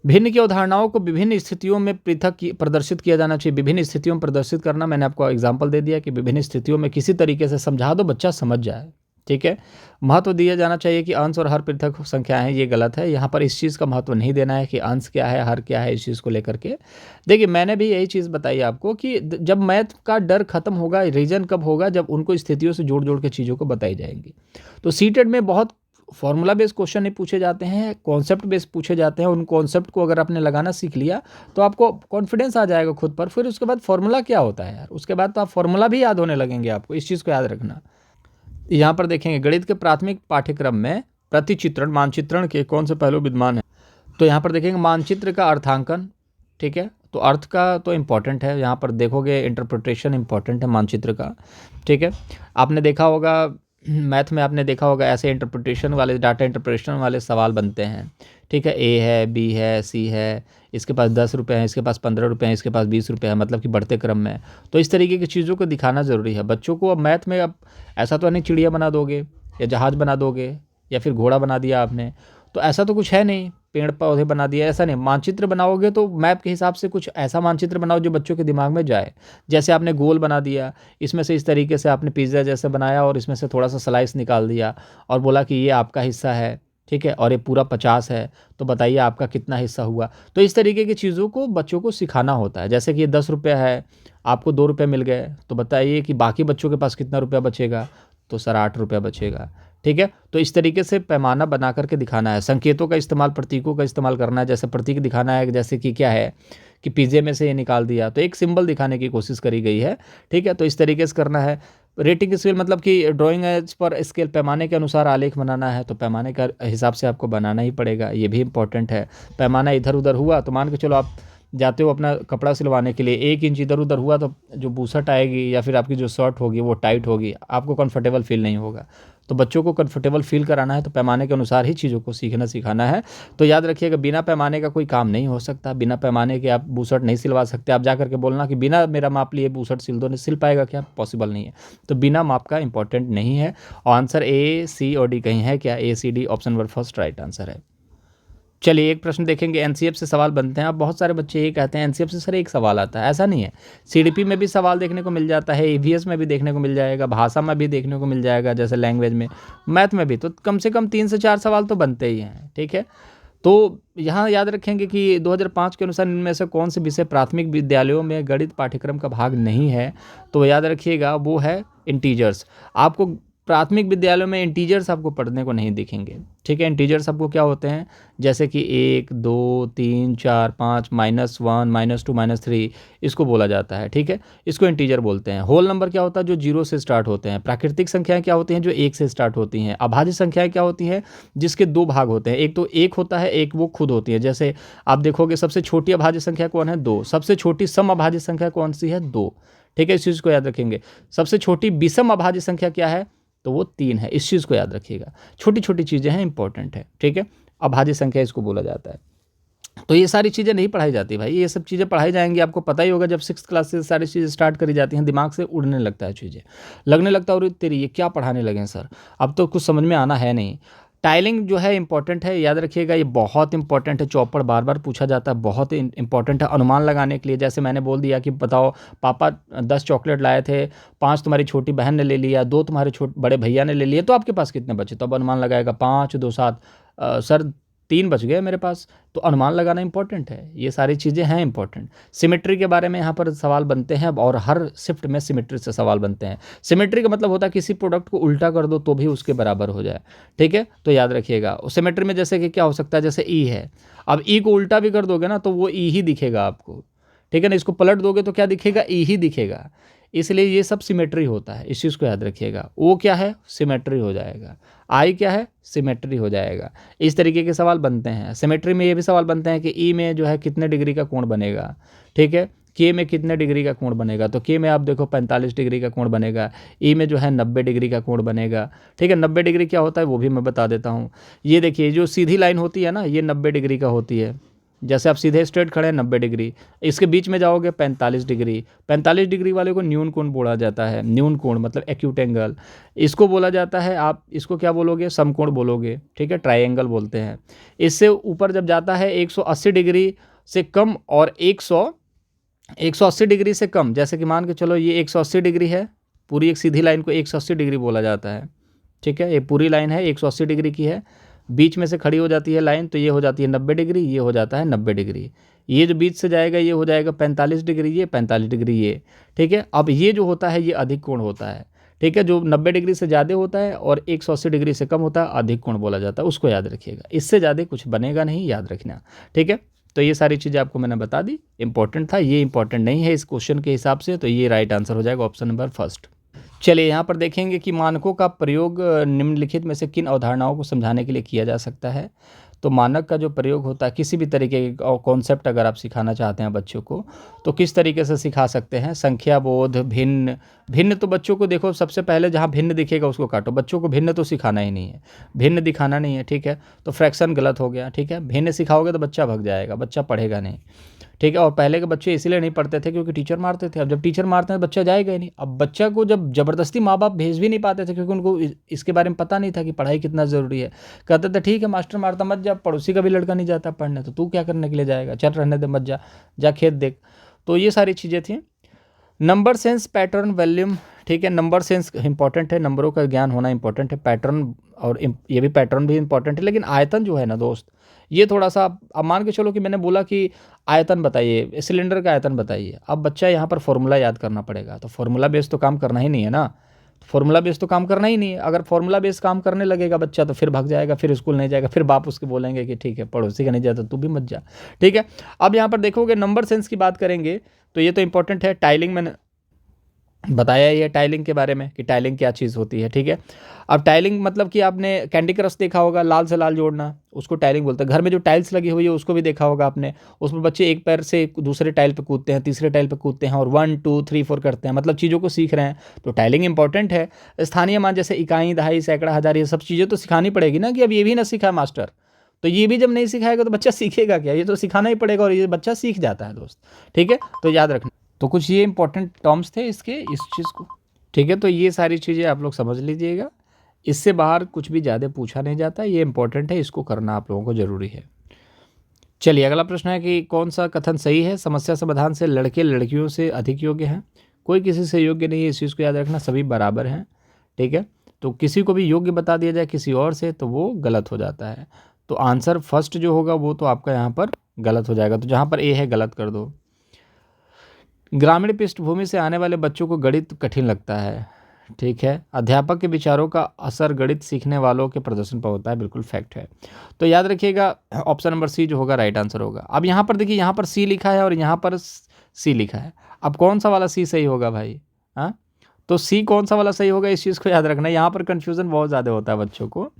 भिन्न की अवधारणाओं को विभिन्न स्थितियों में पृथक प्रदर्शित किया जाना चाहिए। विभिन्न स्थितियों में प्रदर्शित करना, मैंने आपको एग्जाम्पल दे दिया कि विभिन्न स्थितियों में किसी तरीके से समझा दो, बच्चा समझ जाए, ठीक है। महत्व दिया जाना चाहिए कि अंश और हर पृथक संख्याएं हैं, ये गलत है। यहाँ पर इस चीज़ का महत्व नहीं देना है कि अंश क्या है, हर क्या है, इस चीज़ को लेकर के। देखिए मैंने भी यही चीज़ बताई आपको कि जब मैथ का डर खत्म होगा, रीजन कब होगा? जब उनको स्थितियों से जोड़ जोड़ के चीज़ों को बताई जाएंगी। तो सीटेट में बहुत फॉर्मूला बेस्ड क्वेश्चन नहीं पूछे जाते हैं, कॉन्सेप्ट बेस्ड पूछे जाते हैं। उन कॉन्सेप्ट को अगर आपने लगाना सीख लिया तो आपको कॉन्फिडेंस आ जाएगा खुद पर। फिर उसके बाद फॉर्मूला क्या होता है यार, उसके बाद तो आप फॉर्मूला भी याद होने लगेंगे आपको। इस चीज़ को याद रखना। यहाँ पर देखेंगे गणित के प्राथमिक पाठ्यक्रम में प्रतिचित्रण, मानचित्रण के कौन से पहलू विद्यमान है? तो यहाँ पर देखेंगे मानचित्र का अर्थांकन, ठीक है। तो अर्थ का तो इम्पॉर्टेंट है, यहाँ पर देखोगे इंटरप्रिटेशन इम्पॉर्टेंट है मानचित्र का, ठीक है। आपने देखा होगा मैथ में, आपने देखा होगा ऐसे इंटरप्रिटेशन वाले, डाटा इंटरप्रिटेशन वाले सवाल बनते हैं, ठीक है। ए है, बी है, सी है, इसके पास 10 रुपये हैं, इसके पास 15 रुपये हैं, इसके पास 20 रुपये है, मतलब कि बढ़ते क्रम में। तो इस तरीके की चीज़ों को दिखाना ज़रूरी है बच्चों को। अब मैथ में अब ऐसा तो नहीं चिड़िया बना दोगे या जहाज़ बना दोगे या फिर घोड़ा बना दिया आपने, तो ऐसा तो कुछ है नहीं, पेड़ पौधे बना दिया, ऐसा नहीं। मानचित्र बनाओगे तो मैप के हिसाब से कुछ ऐसा मानचित्र बनाओ जो बच्चों के दिमाग में जाए। जैसे आपने गोल बना दिया, इसमें से इस तरीके से आपने पिज़्ज़ा जैसे बनाया और इसमें से थोड़ा सा स्लाइस निकाल दिया और बोला कि ये आपका हिस्सा है, ठीक है, और ये पूरा 50 है, तो बताइए आपका कितना हिस्सा हुआ। तो इस तरीके की चीज़ों को बच्चों को सिखाना होता है। जैसे कि ये 10 रुपये है, आपको 2 रुपये मिल गए, तो बताइए कि बाकी बच्चों के पास कितना रुपया बचेगा, तो सर 8 रुपया बचेगा, ठीक है। तो इस तरीके से पैमाना बना करके दिखाना है। संकेतों का इस्तेमाल, प्रतीकों का इस्तेमाल करना है। जैसे प्रतीक दिखाना है, जैसे कि क्या है कि पिज़्ज़े में से ये निकाल दिया, तो एक सिंबल दिखाने की कोशिश करी गई है, ठीक है। तो इस तरीके से करना है। रेटिंग स्केल मतलब कि ड्राइंग एज पर स्केल, पैमाने के अनुसार आलेख बनाना है, तो पैमाने का हिसाब से आपको बनाना ही पड़ेगा, ये भी इंपॉर्टेंट है। पैमाना इधर उधर हुआ तो मान के चलो आप जाते हो अपना कपड़ा सिलवाने के लिए, 1 इंच इधर उधर हुआ तो जो बूसट आएगी या फिर आपकी जो शर्ट होगी वो टाइट होगी, आपको कंफर्टेबल फील नहीं होगा। तो बच्चों को कंफर्टेबल फील कराना है तो पैमाने के अनुसार ही चीज़ों को सीखना सिखाना है। तो याद रखिएगा, बिना पैमाने का कोई काम नहीं हो सकता, बिना पैमाने के आप बूसट नहीं सिलवा सकते। आप जा करके बोलना कि बिना मेरा माप लिए बूसट सिल दो, नहीं सिल पाएगा क्या? पॉसिबल नहीं है। तो बिना माप का इंपॉर्टेंट नहीं है। और आंसर ए, सी और डी कहीं है क्या? A, C, D option number first right answer है। चलिए एक प्रश्न देखेंगे, एनसीएफ से सवाल बनते हैं। अब बहुत सारे बच्चे ये कहते हैं एनसीएफ से सर एक सवाल आता है, ऐसा नहीं है। सीडीपी में भी सवाल देखने को मिल जाता है, ईवीएस में भी देखने को मिल जाएगा, भाषा में भी देखने को मिल जाएगा, जैसे लैंग्वेज में, मैथ में भी। तो कम से कम 3 से 4 सवाल तो बनते ही हैं, ठीक है। तो यहाँ याद रखेंगे कि 2005 के अनुसार इनमें से कौन से विषय प्राथमिक विद्यालयों में गणित पाठ्यक्रम का भाग नहीं है, तो याद रखिएगा वो है इंटीजर्स। आपको प्राथमिक विद्यालयों में इंटीजर्स आपको पढ़ने को नहीं दिखेंगे, ठीक है। इंटीजर्स आपको क्या होते हैं, जैसे कि 1, 2, 3, 4, 5, -1, -2, -3, इसको बोला जाता है, ठीक है। इसको इंटीजर बोलते हैं। होल नंबर क्या होता है, जो 0 से स्टार्ट होते हैं। प्राकृतिक संख्याएं क्या होती हैं, जो 1 से स्टार्ट होती हैं। अभाज्य संख्याएं क्या होती हैं, जिसके 2 भाग होते हैं, एक तो 1 होता है, एक वो खुद होती है। जैसे आप देखोगे सबसे छोटी अभाज्य संख्या कौन है, 2। सबसे छोटी सम अभाज्य संख्या कौन सी है, 2, ठीक है। इस चीज़ को याद रखेंगे। सबसे छोटी विषम अभाज्य संख्या क्या है, तो वो 3 है। इस चीज़ को याद रखिएगा, छोटी छोटी चीज़ें हैं, इंपॉर्टेंट है, ठीक है। अभाज्य संख्या इसको बोला जाता है। तो ये सारी चीज़ें नहीं पढ़ाई जाती भाई, ये सब चीज़ें पढ़ाई जाएंगी, आपको पता ही होगा। जब 6th क्लास से सारी चीज़ें स्टार्ट करी जाती हैं, दिमाग से उड़ने लगता है चीज़ें, लगने लगता है और तेरी ये क्या पढ़ाने लगे सर, अब तो कुछ समझ में आना है नहीं। टाइलिंग जो है इंपॉर्टेंट है, याद रखिएगा, ये बहुत इंपॉर्टेंट है। चौपड़ बार बार पूछा जाता है, बहुत इंपॉर्टेंट है अनुमान लगाने के लिए। जैसे मैंने बोल दिया कि बताओ पापा 10 चॉकलेट लाए थे, 5 तुम्हारी छोटी बहन ने ले लिया, 2 तुम्हारे बड़े भैया ने ले लिए, तो आपके पास कितने बचे? तो अब अनुमान लगाएगा 5, 2, 7, सर 3 बच गए मेरे पास। तो अनुमान लगाना इंपॉर्टेंट है, ये सारी चीज़ें हैं इंपॉर्टेंट। सिमेट्री के बारे में यहाँ पर सवाल बनते हैं और हर शिफ्ट में सिमेट्री से सवाल बनते हैं। सिमेट्री का मतलब होता है किसी प्रोडक्ट को उल्टा कर दो तो भी उसके बराबर हो जाए, ठीक है। तो याद रखिएगा, सिमेट्री में जैसे कि क्या हो सकता है, जैसे ई है, अब ई को उल्टा भी कर दोगे ना तो वो ई ही दिखेगा आपको, ठीक है ना। इसको पलट दोगे तो क्या दिखेगा, ई ही दिखेगा। इसलिए ये सब सिमेट्री होता है, इस चीज़ को याद रखिएगा। ओ क्या है, सिमेट्री हो जाएगा। आई क्या है, सिमेट्री हो जाएगा। इस तरीके के सवाल बनते हैं। सिमेट्री में ये भी सवाल बनते हैं कि ई में जो है कितने डिग्री का कोण बनेगा, ठीक है। के में कितने डिग्री का कोण बनेगा, तो के में आप देखो 45 डिग्री का कोण बनेगा। ई में जो है 90 डिग्री का कोण बनेगा, ठीक है। 90 डिग्री क्या होता है वो भी मैं बता देता हूँ। ये देखिए, जो सीधी लाइन होती है ना, ये 90 डिग्री का होती है। जैसे आप सीधे स्ट्रेट खड़े हैं 90 डिग्री, इसके बीच में जाओगे 45 डिग्री। 45 डिग्री वाले को न्यून कोण बोला जाता है। न्यून कोण मतलब एक्यूट एंगल, इसको बोला जाता है। आप इसको क्या बोलोगे, समकोण बोलोगे, ठीक है, ट्राइंगल बोलते हैं। इससे ऊपर जब जाता है 180 डिग्री से कम और 180 डिग्री से कम, जैसे कि मान के चलो ये 180 डिग्री है, पूरी एक सीधी लाइन को 180 डिग्री बोला जाता है, ठीक है। ये पूरी लाइन है 180 डिग्री की है, बीच में से खड़ी हो जाती है लाइन तो ये हो जाती है 90 डिग्री, ये हो जाता है 90 डिग्री। ये जो बीच से जाएगा ये हो जाएगा 45 डिग्री, ये 45 डिग्री, ये, ठीक है। अब ये जो होता है ये अधिक कोण होता है, ठीक है। जो 90 डिग्री से ज़्यादा होता है और 180 डिग्री से कम होता है, अधिक कोण बोला जाता है, उसको याद रखिएगा। इससे ज़्यादा कुछ बनेगा नहीं, याद रखना, ठीक है। तो ये सारी चीज़ें आपको मैंने बता दी, इंपॉर्टेंट था। ये इंपॉर्टेंट नहीं है इस क्वेश्चन के हिसाब से, तो ये राइट आंसर हो जाएगा ऑप्शन नंबर फर्स्ट। चलिए यहाँ पर देखेंगे कि मानकों का प्रयोग निम्नलिखित में से किन अवधारणाओं को समझाने के लिए किया जा सकता है। तो मानक का जो प्रयोग होता है किसी भी तरीके के कॉन्सेप्ट अगर आप सिखाना चाहते हैं बच्चों को तो किस तरीके से सिखा सकते हैं। संख्या बोध, भिन्न। भिन्न तो बच्चों को देखो, सबसे पहले जहाँ भिन्न दिखेगा उसको काटो। बच्चों को भिन्न तो सिखाना ही नहीं है, भिन्न दिखाना नहीं है, ठीक है। तो फ्रैक्शन गलत हो गया, ठीक है। भिन्न सिखाओगे तो बच्चा भग जाएगा, बच्चा पढ़ेगा नहीं, ठीक है। और पहले के बच्चे इसीलिए नहीं पढ़ते थे क्योंकि टीचर मारते थे। अब जब टीचर मारते हैं तो बच्चा जाएगा ही नहीं। अब बच्चा को जब ज़बरदस्ती माँ बाप भेज भी नहीं पाते थे क्योंकि उनको इसके बारे में पता नहीं था कि पढ़ाई कितना ज़रूरी है। कहते थे ठीक है मास्टर मारता मत जा, पड़ोसी का भी लड़का नहीं जाता पढ़ने तो तू क्या करने के लिए जाएगा, चल रहने दे, मत जा, जा खेत देख। तो ये सारी चीज़ें थी। नंबर सेंस, पैटर्न, वॉल्यूम, ठीक है। नंबर सेंस इंपॉर्टेंट है, नंबरों का ज्ञान होना इंपॉर्टेंट है। पैटर्न और ये भी पैटर्न भी इंपॉर्टेंट है। लेकिन आयतन जो है ना दोस्त, ये थोड़ा सा अब मान के चलो कि मैंने बोला कि आयतन बताइए, सिलेंडर का आयतन बताइए। अब बच्चा यहाँ पर फॉर्मूला याद करना पड़ेगा, तो फॉर्मूला बेस तो काम करना ही नहीं है ना। फॉर्मूला बेस तो काम करना ही नहीं है। अगर फॉर्मूला बेस काम करने लगेगा बच्चा तो फिर भाग जाएगा, फिर स्कूल नहीं जाएगा, फिर बाप उसके बोलेंगे कि ठीक है पड़ोसी का नहीं जाता तू भी मत जा, ठीक है। अब यहाँ पर देखोगे नंबर सेंस की बात करेंगे तो ये तो इंपॉर्टेंट है। टाइलिंग मैंने बताया ही है टाइलिंग के बारे में कि टाइलिंग क्या चीज़ होती है, ठीक है। अब टाइलिंग मतलब कि आपने कैंडी क्रश देखा होगा, लाल से लाल जोड़ना, उसको टाइलिंग बोलते हैं। घर में जो टाइल्स लगी हुई है उसको भी देखा होगा आपने, उसमें बच्चे एक पैर से दूसरे टाइल पे कूदते हैं, तीसरे टाइल पे कूदते हैं और 1 2 3 4 करते हैं, मतलब चीज़ों को सीख रहे हैं। तो टाइलिंग इंपॉर्टेंट है। स्थानीय मान जैसे इकाई, दहाई, सैकड़ा, हज़ार, ये सब चीज़ें तो सिखानी पड़ेगी ना। कि अब ये भी ना सीखा मास्टर तो ये भी जब नहीं सिखाएगा तो बच्चा सीखेगा क्या, ये तो सिखाना ही पड़ेगा और ये बच्चा सीख जाता है दोस्त, ठीक है। तो याद रखना। तो कुछ ये इंपॉर्टेंट टर्म्स थे इसके, इस चीज़ को, ठीक है। तो ये सारी चीज़ें आप लोग समझ लीजिएगा, इससे बाहर कुछ भी ज़्यादा पूछा नहीं जाता, ये इंपॉर्टेंट है, इसको करना आप लोगों को ज़रूरी है। चलिए अगला प्रश्न है कि कौन सा कथन सही है। समस्या समाधान से लड़के लड़कियों से अधिक योग्य हैं, कोई किसी से योग्य नहीं है, इस चीज़ को याद रखना, सभी बराबर हैं, ठीक है। तो किसी को भी योग्य बता दिया जाए किसी और से तो वो गलत हो जाता है। तो आंसर फर्स्ट जो होगा वो तो आपका यहाँ पर गलत हो जाएगा। तो जहाँ पर ए है गलत कर दो। ग्रामीण पृष्ठभूमि से आने वाले बच्चों को गणित कठिन लगता है, ठीक है। अध्यापक के विचारों का असर गणित सीखने वालों के प्रदर्शन पर होता है, बिल्कुल फैक्ट है। तो याद रखिएगा ऑप्शन नंबर सी जो होगा राइट आंसर होगा। अब यहाँ पर देखिए, यहाँ पर सी लिखा है और यहाँ पर सी लिखा है। अब कौन सा वाला सी सही होगा भाई, हाँ। तो सी कौन सा वाला सही होगा इस चीज़ को याद रखना। यहाँ पर कन्फ्यूज़न बहुत ज़्यादा होता है बच्चों को।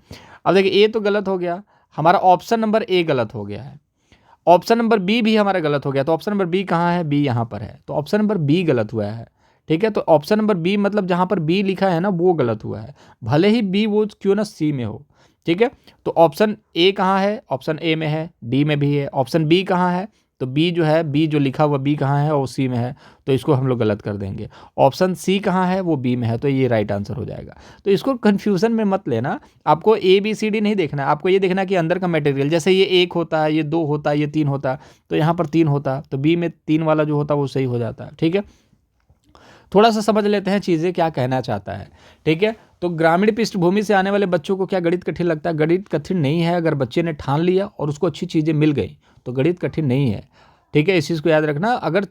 अब देखिए ए तो गलत हो गया, हमारा ऑप्शन नंबर ए गलत हो गया है। ऑप्शन नंबर बी भी हमारा गलत हो गया। तो ऑप्शन नंबर बी कहाँ है, बी यहाँ पर है, तो ऑप्शन नंबर बी गलत हुआ है, ठीक है। तो ऑप्शन नंबर बी मतलब जहाँ पर बी लिखा है ना वो गलत हुआ है, भले ही बी वो क्यों ना सी में हो, ठीक है। तो ऑप्शन ए कहाँ है, ऑप्शन ए में है, डी में भी है। ऑप्शन बी कहाँ है, तो बी जो है, बी जो लिखा हुआ बी कहाँ है, वो सी में है, तो इसको हम लोग गलत कर देंगे। ऑप्शन सी कहाँ है, वो बी में है, तो ये राइट आंसर हो जाएगा। तो इसको कन्फ्यूज़न में मत लेना, आपको ए बी सी डी नहीं देखना है, आपको ये देखना कि अंदर का मटेरियल, जैसे ये 1 होता है, ये 2 होता है, ये 3 होता है, तो यहाँ पर 3 होता, तो बी में 3 वाला जो होता है वो सही हो जाता है, ठीक है। थोड़ा सा समझ लेते हैं चीज़ें क्या कहना चाहता है, ठीक है। तो ग्रामीण पृष्ठभूमि से आने वाले बच्चों को क्या गणित कठिन लगता है, गणित कठिन नहीं है। अगर बच्चे ने ठान लिया और उसको अच्छी चीज़ें मिल गई तो गणित कठिन नहीं है, ठीक है। इस चीज़ को याद रखना। अगर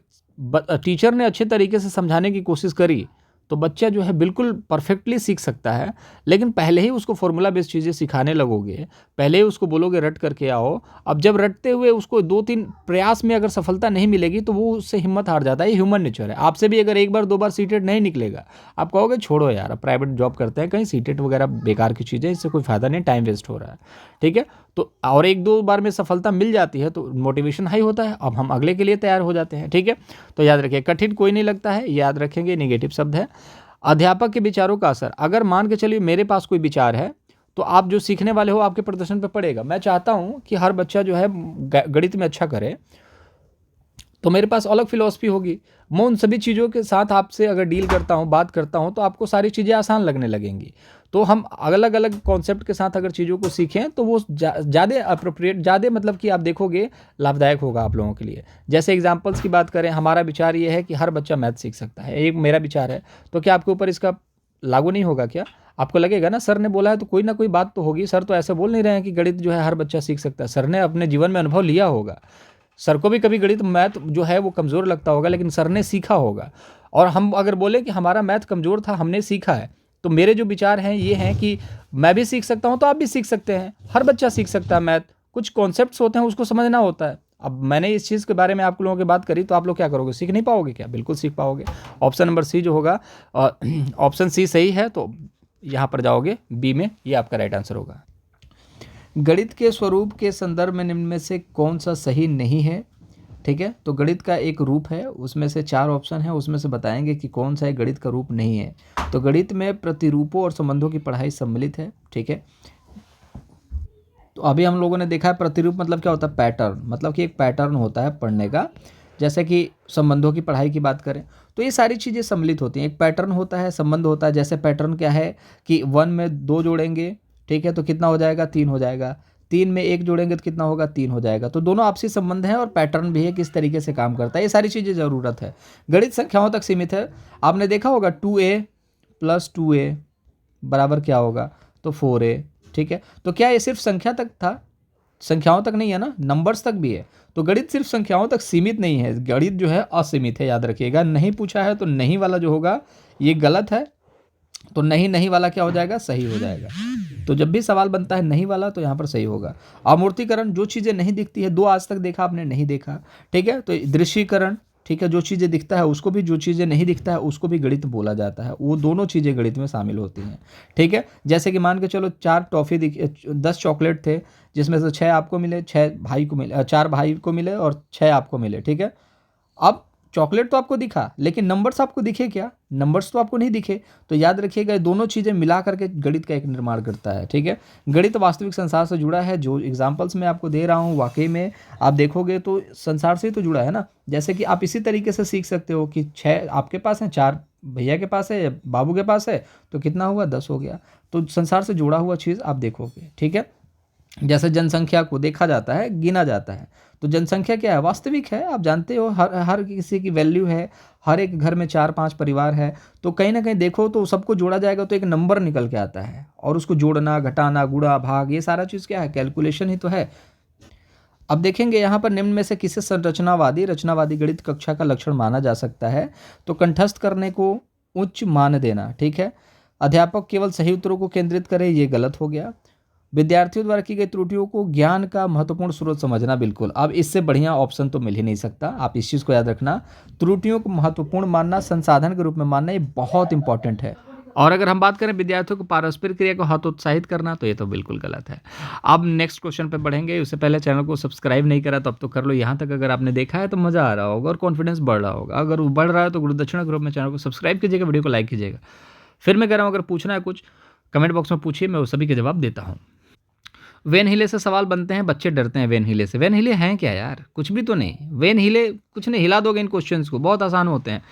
टीचर ने अच्छे तरीके से समझाने की कोशिश करी तो बच्चा जो है बिल्कुल परफेक्टली सीख सकता है। लेकिन पहले ही उसको फॉर्मूला बेस्ड चीज़ें सिखाने लगोगे, पहले ही उसको बोलोगे रट करके आओ। अब जब रटते हुए उसको 2-3 प्रयास में अगर सफलता नहीं मिलेगी तो वो उससे हिम्मत हार जाता है। ये ह्यूमन नेचर है। आपसे भी अगर एक बार 2 बार सीटेट नहीं निकलेगा, आप कहोगे छोड़ो यार, अब प्राइवेट जॉब करते हैं, कहीं सीटेट वगैरह बेकार की चीज़ें, इससे कोई फ़ायदा नहीं, टाइम वेस्ट हो रहा है, ठीक है। तो और 1-2 बार में सफलता मिल जाती है तो मोटिवेशन हाई होता है, अब हम अगले के लिए तैयार हो जाते हैं, ठीक है। तो याद रखिए कठिन कोई नहीं लगता है, याद रखेंगे, नेगेटिव शब्द है। अध्यापक के विचारों का असर, अगर मान के चलिए मेरे पास कोई विचार है तो आप जो सीखने वाले हो आपके प्रदर्शन पर पड़ेगा। मैं चाहता हूँ कि हर बच्चा जो है गणित में अच्छा करे, तो मेरे पास अलग फिलॉसफी होगी। मैं उन सभी चीज़ों के साथ आपसे अगर डील करता हूँ, बात करता हूँ, तो आपको सारी चीज़ें आसान लगने लगेंगी। तो हम अलग अलग कॉन्सेप्ट के साथ अगर चीज़ों को सीखें तो वो ज़्यादा अप्रोप्रिएट, ज़्यादा मतलब कि आप देखोगे लाभदायक होगा आप लोगों के लिए। जैसे एग्जांपल्स की बात करें, हमारा विचार ये है कि हर बच्चा मैथ सीख सकता है, एक मेरा विचार है, तो क्या आपके ऊपर इसका लागू नहीं होगा क्या? आपको लगेगा ना सर ने बोला है तो कोई ना कोई बात तो होगी, सर तो ऐसे बोल नहीं रहे हैं कि गणित जो है हर बच्चा सीख सकता है। सर ने अपने जीवन में अनुभव लिया होगा, सर को भी कभी गणित मैथ जो है वो कमज़ोर लगता होगा, लेकिन सर ने सीखा होगा। और हम अगर बोले कि हमारा मैथ कमज़ोर था, हमने सीखा है, तो मेरे जो विचार हैं ये हैं कि मैं भी सीख सकता हूँ तो आप भी सीख सकते हैं, हर बच्चा सीख सकता है मैथ। कुछ कॉन्सेप्ट्स होते हैं उसको समझना होता है। अब मैंने इस चीज़ के बारे में आप लोगों की बात करी तो आप लोग क्या करोगे, सीख नहीं पाओगे क्या? बिल्कुल सीख पाओगे। ऑप्शन नंबर सी जो होगा, ऑप्शन सी सही है, तो यहाँ पर जाओगे बी में, ये आपका राइट आंसर होगा। गणित के स्वरूप के संदर्भ में निम्न में से कौन सा सही नहीं है? ठीक है, तो गणित का एक रूप है, उसमें से 4 ऑप्शन है, उसमें से बताएंगे कि कौन सा एक गणित का रूप नहीं है। तो गणित में प्रतिरूपों और संबंधों की पढ़ाई सम्मिलित है। ठीक है, तो अभी हम लोगों ने देखा है प्रतिरूप मतलब क्या होता है? पैटर्न, मतलब कि एक पैटर्न होता है पढ़ने का। जैसे कि संबंधों की पढ़ाई की बात करें तो ये सारी चीज़ें सम्मिलित होती हैं। एक पैटर्न होता है, संबंध होता है। जैसे पैटर्न क्या है कि 1 में 2 जोड़ेंगे, ठीक है, तो कितना हो जाएगा? 3 हो जाएगा। 3 में 1 जोड़ेंगे तो कितना होगा? 3 हो जाएगा। तो दोनों आपसी संबंध हैं और पैटर्न भी है, किस तरीके से काम करता है, ये सारी चीज़ें ज़रूरत है। गणित संख्याओं तक सीमित है। आपने देखा होगा 2a + 2a बराबर क्या होगा? तो 4a। ठीक है, तो क्या ये सिर्फ संख्या तक था? संख्याओं तक नहीं है ना, नंबर्स तक भी है। तो गणित सिर्फ संख्याओं तक सीमित नहीं है, गणित जो है असीमित है, याद रखिएगा। नहीं पूछा है तो नहीं वाला जो होगा ये गलत है, तो नहीं वाला क्या हो जाएगा? सही हो जाएगा। तो जब भी सवाल बनता है नहीं वाला तो यहाँ पर सही होगा। अमूर्तीकरण, जो चीज़ें नहीं दिखती है, 2 आज तक देखा आपने, नहीं देखा। ठीक है, तो दृश्यीकरण, ठीक है, जो चीज़ें दिखता है उसको भी, जो चीज़ें नहीं दिखता है उसको भी गणित बोला जाता है। वो दोनों चीज़ें गणित में शामिल होती हैं। ठीक है, जैसे कि मान के चलो 4 टॉफ़ी 10 चॉकलेट थे, जिसमें से 6 आपको मिले, 6 भाई को मिले, 4 भाई को मिले और 6 आपको मिले। ठीक है, अब चॉकलेट तो आपको दिखा, लेकिन नंबर्स आपको दिखे क्या? नंबर्स तो आपको नहीं दिखे। तो याद रखिएगा, दोनों चीज़ें मिला करके गणित का एक निर्माण करता है। ठीक है, गणित वास्तविक संसार से जुड़ा है। जो एग्जांपल्स मैं आपको दे रहा हूँ वाकई में आप देखोगे तो संसार से ही तो जुड़ा है ना। जैसे कि आप इसी तरीके से सीख सकते हो कि 6 आपके पास हैं, 4 भैया के पास है, बाबू के पास है, तो कितना हुआ? 10 हो गया। तो संसार से जुड़ा हुआ चीज़ आप देखोगे। ठीक है, जैसे जनसंख्या को देखा जाता है, गिना जाता है, तो जनसंख्या क्या है? वास्तविक है। आप जानते हो हर किसी की वैल्यू है। हर एक घर में 4-5 परिवार है, तो कहीं ना कहीं देखो तो सबको जोड़ा जाएगा तो एक नंबर निकल के आता है, और उसको जोड़ना, घटाना, गुणा, भाग, ये सारा चीज़ क्या है? कैलकुलेशन ही तो है। अब देखेंगे यहाँ पर निम्न में से किसे संरचनावादी रचनावादी गणित कक्षा का लक्षण माना जा सकता है? तो कंठस्थ करने को उच्च मान देना। ठीक है, अध्यापक केवल सही उत्तरों को केंद्रित करे, ये गलत हो गया। विद्यार्थियों द्वारा की गई त्रुटियों को ज्ञान का महत्वपूर्ण स्रोत समझना, बिल्कुल। अब इससे बढ़िया ऑप्शन तो मिल ही नहीं सकता। आप इस चीज़ को याद रखना, त्रुटियों को महत्वपूर्ण मानना, संसाधन के रूप में मानना, ये बहुत इंपॉर्टेंट है। और अगर हम बात करें विद्यार्थियों को पारस्परिक क्रिया को हतोत्साहित करना, तो ये तो बिल्कुल गलत है। अब नेक्स्ट क्वेश्चन पे बढ़ेंगे, उससे पहले चैनल को सब्सक्राइब नहीं करा तो अब तो कर लो। यहाँ तक अगर आपने देखा है तो मज़ा आ रहा होगा और कॉन्फिडेंस बढ़ रहा होगा। अगर वो बढ़ रहा है तो गुरु दक्षिणा ग्रुप में चैनल को सब्सक्राइब कीजिएगा, वीडियो को लाइक कीजिएगा। फिर मैं कह रहा हूँ, अगर पूछना है कुछ कमेंट बॉक्स में पूछिए, मैं वो सभी के जवाब देता हूँ। वेन हिले से सवाल बनते हैं, बच्चे डरते हैं वेन हिले से। वेन हिले हैं क्या यार? कुछ भी तो नहीं। वेन हिले कुछ नहीं, हिला दोगे इन क्वेश्चंस को, बहुत आसान होते हैं।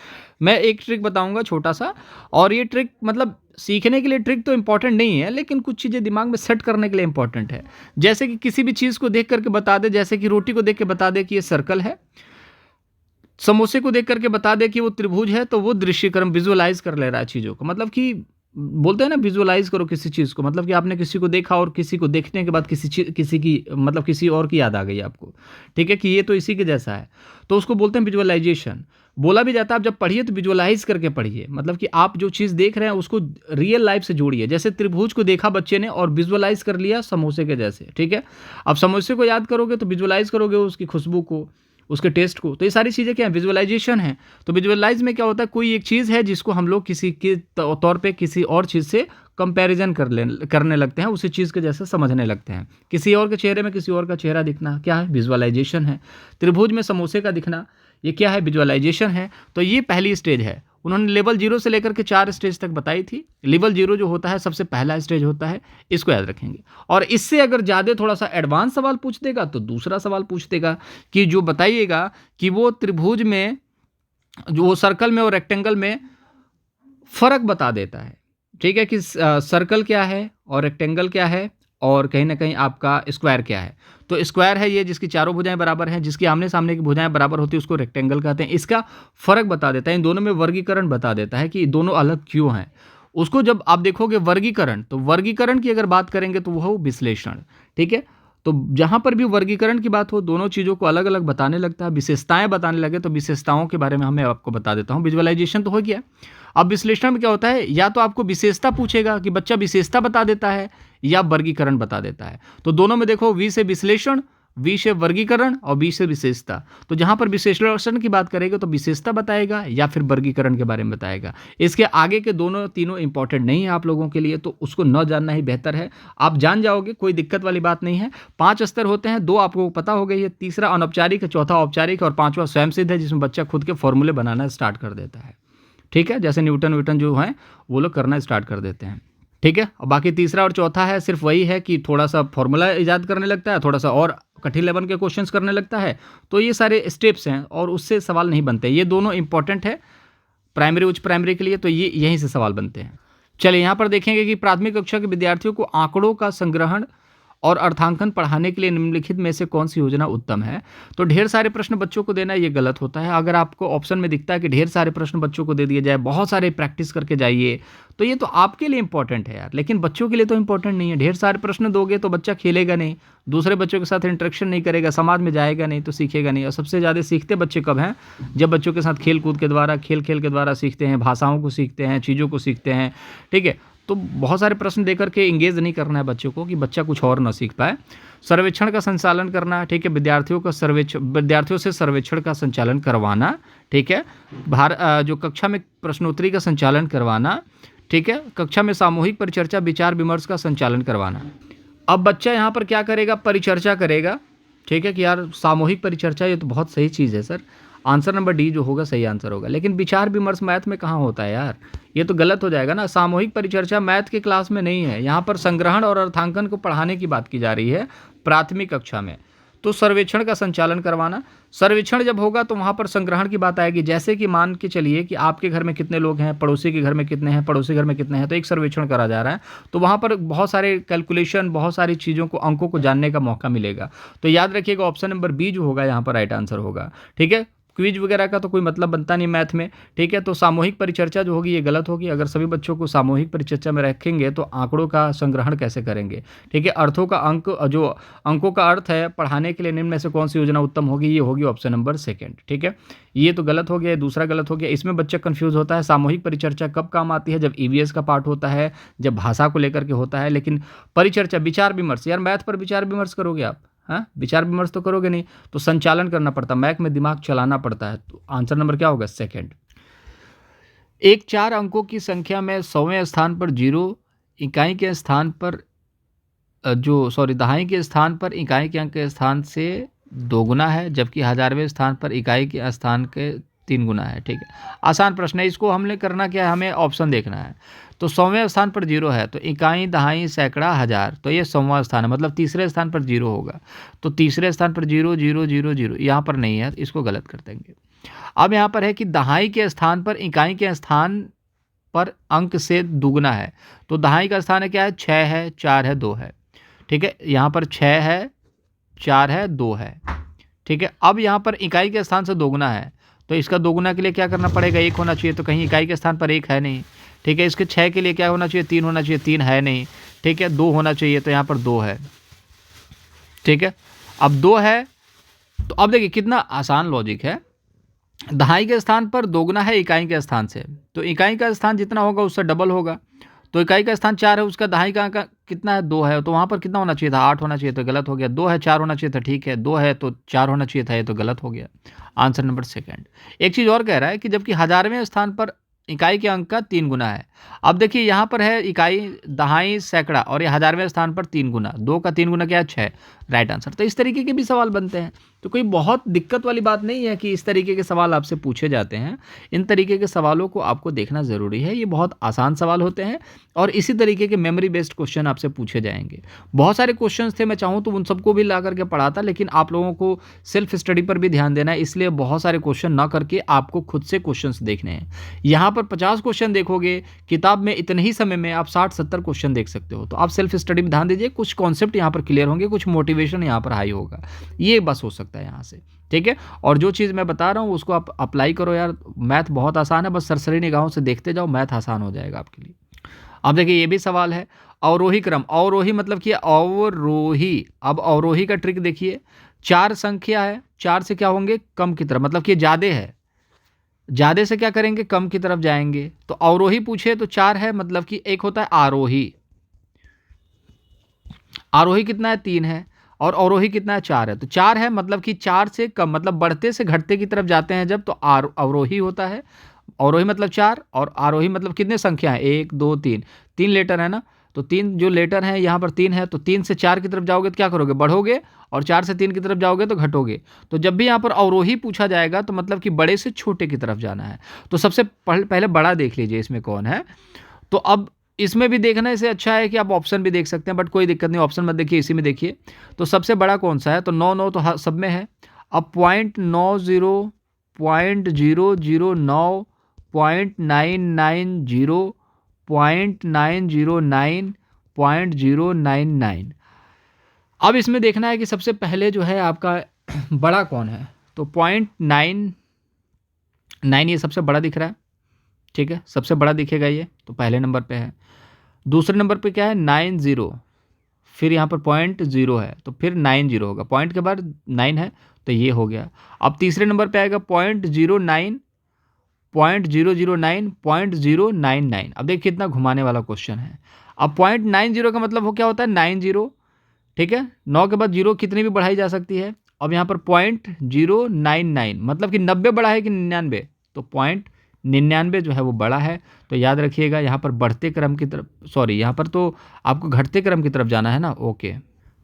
मैं एक ट्रिक बताऊंगा छोटा सा, और ये ट्रिक मतलब सीखने के लिए ट्रिक तो इंपॉर्टेंट नहीं है, लेकिन कुछ चीज़ें दिमाग में सेट करने के लिए इंपॉर्टेंट है। जैसे कि किसी भी चीज़ को देख करके बता दे, जैसे कि रोटी को देख के बता दे कि ये सर्कल है, समोसे को देख करके बता दे कि वो त्रिभुज है, तो वो दृश्यकरण विजुअलाइज कर ले रहा है चीज़ों को। मतलब कि बोलते हैं ना, विजुअलाइज करो किसी चीज़ को, मतलब कि आपने किसी को देखा और किसी को देखने के बाद किसी की मतलब किसी और की याद आ गई आपको। ठीक है, कि ये तो इसी के जैसा है, तो उसको बोलते हैं विजुअलाइजेशन। बोला भी जाता है आप जब पढ़िए तो विजुअलाइज करके पढ़िए, मतलब कि आप जो चीज़ देख रहे हैं उसको रियल लाइफ से जोड़िए। जैसे त्रिभुज को देखा बच्चे ने और विजुअलाइज कर लिया समोसे के जैसे। ठीक है, अब समोसे को याद करोगे तो विजुअलाइज करोगे उसकी खुशबू को, उसके टेस्ट को। तो ये सारी चीज़ें क्या है? विजुअलाइजेशन है। तो विजुअलाइज में क्या होता है? कोई एक चीज़ है जिसको हम लोग किसी के तौर पे किसी और चीज़ से कंपैरिजन करने लगते हैं, उसी चीज़ के जैसे समझने लगते हैं। किसी और के चेहरे में किसी और का चेहरा दिखना क्या है? विजुअलाइजेशन है। त्रिभुज में समोसे का दिखना, ये क्या है? विजुअलाइजेशन है। तो ये पहली स्टेज है। उन्होंने लेवल 0 से लेकर के 4 स्टेज तक बताई थी। लेवल 0 जो होता है सबसे पहला स्टेज होता है, इसको याद रखेंगे। और इससे अगर ज़्यादा थोड़ा सा एडवांस सवाल पूछ देगा तो दूसरा सवाल पूछ देगा कि जो बताइएगा कि वो त्रिभुज में, जो वो सर्कल में और रेक्टेंगल में फ़र्क बता देता है। ठीक है, कि सर्कल क्या है और रेक्टेंगल क्या है, और कहीं ना कहीं आपका स्क्वायर क्या है। तो स्क्वायर है ये जिसकी चारों भुजाएं बराबर हैं, जिसकी आमने सामने की भुजाएं बराबर होती है उसको रेक्टेंगल कहते हैं। इसका फर्क बता देता है, इन दोनों में वर्गीकरण बता देता है कि दोनों अलग क्यों हैं। उसको जब आप देखोगे वर्गीकरण, तो वर्गीकरण की अगर बात करेंगे तो वह हो विश्लेषण। ठीक है, तो जहाँ पर भी वर्गीकरण की बात हो, दोनों चीज़ों को अलग अलग बताने लगता है, विशेषताएं बताने लगे तो विशेषताओं के बारे में मैं आपको बता देता हूँ। विजुअलाइजेशन तो हो गया। अब विश्लेषण में क्या होता है? या तो आपको विशेषता पूछेगा कि बच्चा विशेषता बता देता है, या वर्गीकरण बता देता है। तो दोनों में देखो, वी से विश्लेषण, वी से वर्गीकरण और बी से विशेषता। तो जहाँ पर विशेषण की बात करेगा तो विशेषता बताएगा या फिर वर्गीकरण के बारे में बताएगा। इसके आगे के दोनों तीनों इंपॉर्टेंट नहीं है आप लोगों के लिए, तो उसको न जानना ही बेहतर है। आप जान जाओगे, कोई दिक्कत वाली बात नहीं है। 5 स्तर होते हैं, 2 आपको पता हो गई है, तीसरा अनौपचारिक है, चौथा औपचारिक और 5वां स्वयंसिद्ध है, जिसमें बच्चा खुद के फॉर्मूले बनाना स्टार्ट कर देता है। ठीक है, जैसे न्यूटन जो हैं वो लोग करना स्टार्ट कर देते हैं। ठीक है, और बाकी तीसरा और चौथा है सिर्फ वही है कि थोड़ा सा फॉर्मूला ईजाद करने लगता है, थोड़ा सा और कठिन लेवल के क्वेश्चंस करने लगता है। तो ये सारे स्टेप्स हैं और उससे सवाल नहीं बनते। ये दोनों इंपॉर्टेंट है प्राइमरी उच्च प्राइमरी के लिए, तो ये यहीं से सवाल बनते हैं। चलिए यहाँ पर देखेंगे कि प्राथमिक कक्षा के विद्यार्थियों को आंकड़ों का संग्रहण और अर्थांकन पढ़ाने के लिए निम्नलिखित में से कौन सी योजना उत्तम है। तो ढेर सारे प्रश्न बच्चों को देना ये गलत होता है। अगर आपको ऑप्शन में दिखता है कि ढेर सारे प्रश्न बच्चों को दे दिए जाए, बहुत सारे प्रैक्टिस करके जाइए, तो ये तो आपके लिए इंपॉर्टेंट है यार, लेकिन बच्चों के लिए तो इंपॉर्टेंट नहीं है। ढेर सारे प्रश्न दोगे तो बच्चा खेलेगा नहीं, दूसरे बच्चों के साथ इंटरेक्शन नहीं करेगा, समाज में जाएगा नहीं, तो सीखेगा नहीं। और सबसे ज़्यादा सीखते बच्चे कब हैं? जब बच्चों के साथ खेल कूद के द्वारा, खेल के द्वारा सीखते हैं, भाषाओं को सीखते हैं, चीज़ों को सीखते हैं। ठीक है, तो बहुत सारे प्रश्न देकर के इंगेज नहीं करना है बच्चों को कि बच्चा कुछ और ना सीख पाए। सर्वेक्षण का संचालन करना, ठीक है, विद्यार्थियों से सर्वेक्षण का संचालन करवाना, ठीक है, जो कक्षा में प्रश्नोत्तरी का संचालन करवाना, ठीक है, कक्षा में सामूहिक परिचर्चा विचार विमर्श का संचालन करवाना। अब बच्चा यहाँ पर क्या करेगा? परिचर्चा करेगा। ठीक है कि यार सामूहिक परिचर्चा ये तो बहुत सही चीज़ है सर, आंसर नंबर डी जो होगा सही आंसर होगा। लेकिन विचार विमर्श मैथ में कहाँ होता है यार, ये तो गलत हो जाएगा ना। सामूहिक परिचर्चा मैथ के क्लास में नहीं है, यहाँ पर संग्रहण और अर्थांकन को पढ़ाने की बात की जा रही है प्राथमिक कक्षा में। तो सर्वेक्षण का संचालन करवाना, सर्वेक्षण जब होगा तो वहाँ पर संग्रहण की बात आएगी। जैसे कि मान के चलिए कि आपके घर में कितने लोग हैं, पड़ोसी के घर में कितने हैं, पड़ोसी घर में कितने हैं, तो एक सर्वेक्षण करा जा रहा है, तो वहाँ पर बहुत सारे कैलकुलेशन, बहुत सारी चीज़ों को, अंकों को जानने का मौका मिलेगा। तो याद रखिएगा ऑप्शन नंबर बी जो होगा यहाँ पर राइट आंसर होगा। ठीक है, क्विज वगैरह का तो कोई मतलब बनता नहीं मैथ में। ठीक है, तो सामूहिक परिचर्चा जो होगी ये गलत होगी। अगर सभी बच्चों को सामूहिक परिचर्चा में रखेंगे तो आंकड़ों का संग्रहण कैसे करेंगे। ठीक है, अर्थों का जो अंकों का अर्थ है पढ़ाने के लिए निम्न में से कौन सी योजना उत्तम होगी, ये होगी ऑप्शन नंबर सेकंड। ठीक है, ये तो गलत हो गया, दूसरा गलत हो गया। इसमें बच्चा कंफ्यूज होता है, सामूहिक परिचर्चा कब काम आती है? जब ईवीएस का पार्ट होता है, जब भाषा को लेकर के होता है। लेकिन परिचर्चा, विचार विमर्श, यार मैथ पर विचार विमर्श करोगे आप? हाँ, विचार विमर्श तो करोगे नहीं, तो संचालन करना पड़ता है, मैथ में दिमाग चलाना पड़ता है। तो आंसर नंबर क्या होगा? सेकंड। एक 4 अंकों की संख्या में 100वें स्थान पर 0 इकाई के स्थान पर दहाई के स्थान पर इकाई के अंक के स्थान से 2 गुना है, जबकि 1000वें स्थान पर इकाई के स्थान के 3 गुना है। ठीक है, आसान प्रश्न है, इसको हमने करना क्या है, हमें ऑप्शन देखना है। तो 100वें स्थान पर 0 है, तो इकाई, दहाई, सैकड़ा, हज़ार, तो ये 100वां स्थान है, मतलब तीसरे स्थान पर 0 होगा। तो तीसरे स्थान पर 0 0 0 0 यहाँ पर नहीं है, इसको गलत कर देंगे। अब यहाँ पर है कि दहाई के स्थान पर इकाई के स्थान पर अंक से दुगना है। तो दहाई का स्थान है क्या है? 6 है, 4 है, 2 है। ठीक है, यहाँ पर 6 है, 4 है, 2 है। ठीक है, अब यहाँ पर इकाई के स्थान से दोगुना है, तो इसका दोगुना के लिए क्या करना पड़ेगा? 1 होना चाहिए, तो कहीं इकाई के स्थान पर 1 है नहीं। ठीक है, इसके 6 के लिए क्या होना चाहिए? 3 होना चाहिए, 3 है नहीं। ठीक है, 2 होना चाहिए, तो यहाँ पर 2 है। ठीक है, अब 2 है, तो अब देखिए कितना आसान लॉजिक है। दहाई के स्थान पर दोगुना है इकाई के स्थान से, तो इकाई का स्थान जितना होगा उससे डबल होगा। तो इकाई का स्थान 4 है, उसका दहाई का कितना है? 2 है, तो वहाँ पर कितना होना चाहिए था? 8 होना चाहिए, तो गलत हो गया। 2 है, 4 होना चाहिए था, ठीक है, 2 है तो 4 होना चाहिए था, ये तो गलत हो गया। Answer number second. एक चीज़ और कह रहा है कि जबकि 1000वें स्थान पर इकाई के अंक का 3 गुना है। अब देखिए यहाँ पर है इकाई, दहाई, सैकड़ा, और ये 1000वें स्थान पर 3 गुना, 2 का 3 गुना क्या है? 6, राइट आंसर। तो इस तरीके के भी सवाल बनते हैं, तो कोई बहुत दिक्कत वाली बात नहीं है कि इस तरीके के सवाल आपसे पूछे जाते हैं। इन तरीके के सवालों को आपको देखना ज़रूरी है, ये बहुत आसान सवाल होते हैं और इसी तरीके के मेमोरी बेस्ड क्वेश्चन आपसे पूछे जाएंगे। बहुत सारे क्वेश्चंस थे, मैं चाहूँ तो उन सबको भी ला करके पढ़ाता, लेकिन आप लोगों को सेल्फ स्टडी पर भी ध्यान देना है, इसलिए बहुत सारे क्वेश्चन ना करके आपको खुद से क्वेश्चंस देखने हैं। यहाँ पर 50 क्वेश्चन देखोगे, किताब में इतने ही समय में आप 60-70 क्वेश्चन देख सकते हो। तो आप सेल्फ स्टडी में ध्यान दीजिए, कुछ कॉन्सेप्ट यहाँ पर क्लियर होंगे, कुछ मोटिवेशन यहाँ पर हाई होगा, ये बस हो सकता है यहाँ से। ठीक है, और जो चीज़ मैं बता रहा हूँ उसको आप अप्लाई करो यार, मैथ बहुत आसान है, बस सरसरी निगाहों से देखते जाओ, मैथ आसान हो जाएगा आपके लिए। अब देखिए ये भी सवाल है, अवरोही क्रम, अवरोही मतलब कि अवरोही। अब अवरोही का ट्रिक देखिए, 4 संख्या है, 4 से क्या होंगे? कम की तरफ, मतलब कि ज़्यादा है, ज़्यादा से क्या करेंगे? कम की तरफ जाएंगे। तो अवरोही पूछे तो 4 है, मतलब कि एक होता है आरोही। आरोही कितना है? 3 है। और अवरोही कितना है, 4 है। तो 4 है मतलब कि 4 से कम, मतलब बढ़ते से घटते की तरफ जाते हैं जब, तो अवरोही होता है। अवरोही मतलब 4 और आरोही मतलब कितने संख्या है, 1 2 3, 3 लेटर है ना। तो 3 जो लेटर हैं यहाँ पर 3 है, तो 3 से 4 की तरफ जाओगे तो क्या करोगे, बढ़ोगे, और 4 से 3 की तरफ जाओगे तो घटोगे। तो जब भी यहाँ पर अवरोही पूछा जाएगा तो मतलब कि बड़े से छोटे की तरफ जाना है। तो सबसे पहले बड़ा देख लीजिए इसमें कौन है। तो अब इसमें भी देखना इससे अच्छा है कि आप ऑप्शन भी देख सकते हैं, बट कोई दिक्कत नहीं, ऑप्शन मत देखिए, इसी में देखिए। तो सबसे बड़ा कौन सा है, तो 9 तो सब में है। अब 0.90, 0.009, 0.990, 0.909, 0.099। अब इसमें देखना है कि सबसे पहले जो है आपका बड़ा कौन है। तो 0.99 ये सबसे बड़ा दिख रहा है, ठीक है, सबसे बड़ा दिखेगा ये, तो पहले नंबर पे है। दूसरे नंबर पे क्या है, 90, फिर यहाँ पर 0.0 है, तो फिर 90 होगा, पॉइंट के बाद 9 है, तो ये हो गया। अब तीसरे नंबर पे आएगा 0.09, 0.009, 0.099। अब देखिए कितना घुमाने वाला क्वेश्चन है। अब 0.90 का मतलब वो क्या होता है, 90, ठीक है, 9 के बाद 0 कितनी भी बढ़ाई जा सकती है। अब यहाँ पर 0.099 मतलब कि 90 बड़ा है कि 99, तो 0.99 जो है वो बड़ा है। तो याद रखिएगा यहाँ पर बढ़ते क्रम की तरफ, सॉरी यहाँ पर तो आपको घटते क्रम की तरफ जाना है ना, ओके,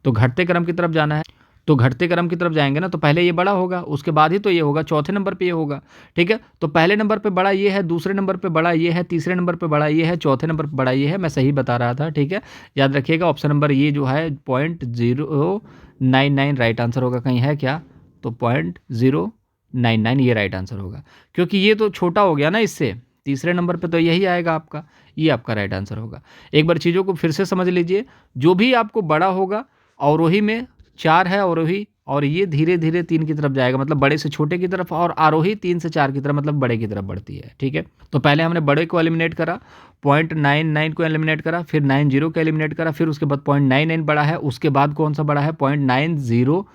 तो घटते क्रम की तरफ जाना है। तो घटते क्रम की तरफ जाएंगे ना, तो पहले ये बड़ा होगा, उसके बाद ही तो ये होगा, चौथे नंबर पे ये होगा, ठीक है। तो पहले नंबर पे बड़ा ये है, दूसरे नंबर पे बड़ा ये है, तीसरे नंबर पे बड़ा ये है, चौथे नंबर पे बड़ा ये है। मैं सही बता रहा था, ठीक है। याद रखिएगा ऑप्शन नंबर ये जो है 0.099 राइट आंसर होगा। कहीं है क्या, तो 0.099 ये राइट आंसर होगा, क्योंकि ये तो छोटा हो गया ना इससे। तीसरे नंबर पे तो यही आएगा आपका, ये आपका राइट आंसर होगा। एक बार चीज़ों को फिर से समझ लीजिए, जो भी आपको बड़ा होगा, अवरोही में 4 है अवरोही, और ये धीरे धीरे 3 की तरफ जाएगा, मतलब बड़े से छोटे की तरफ, और आरोही 3 से 4 की तरफ, मतलब बड़े की तरफ बढ़ती है, ठीक है। तो पहले हमने बड़े को एलिमिनेट करा, 0.99 को एलिमिनेट करा, फिर 90 को एलिमिनेट करा, फिर उसके बाद 0.99 बड़ा है, उसके बाद कौन सा बड़ा है, 0.090,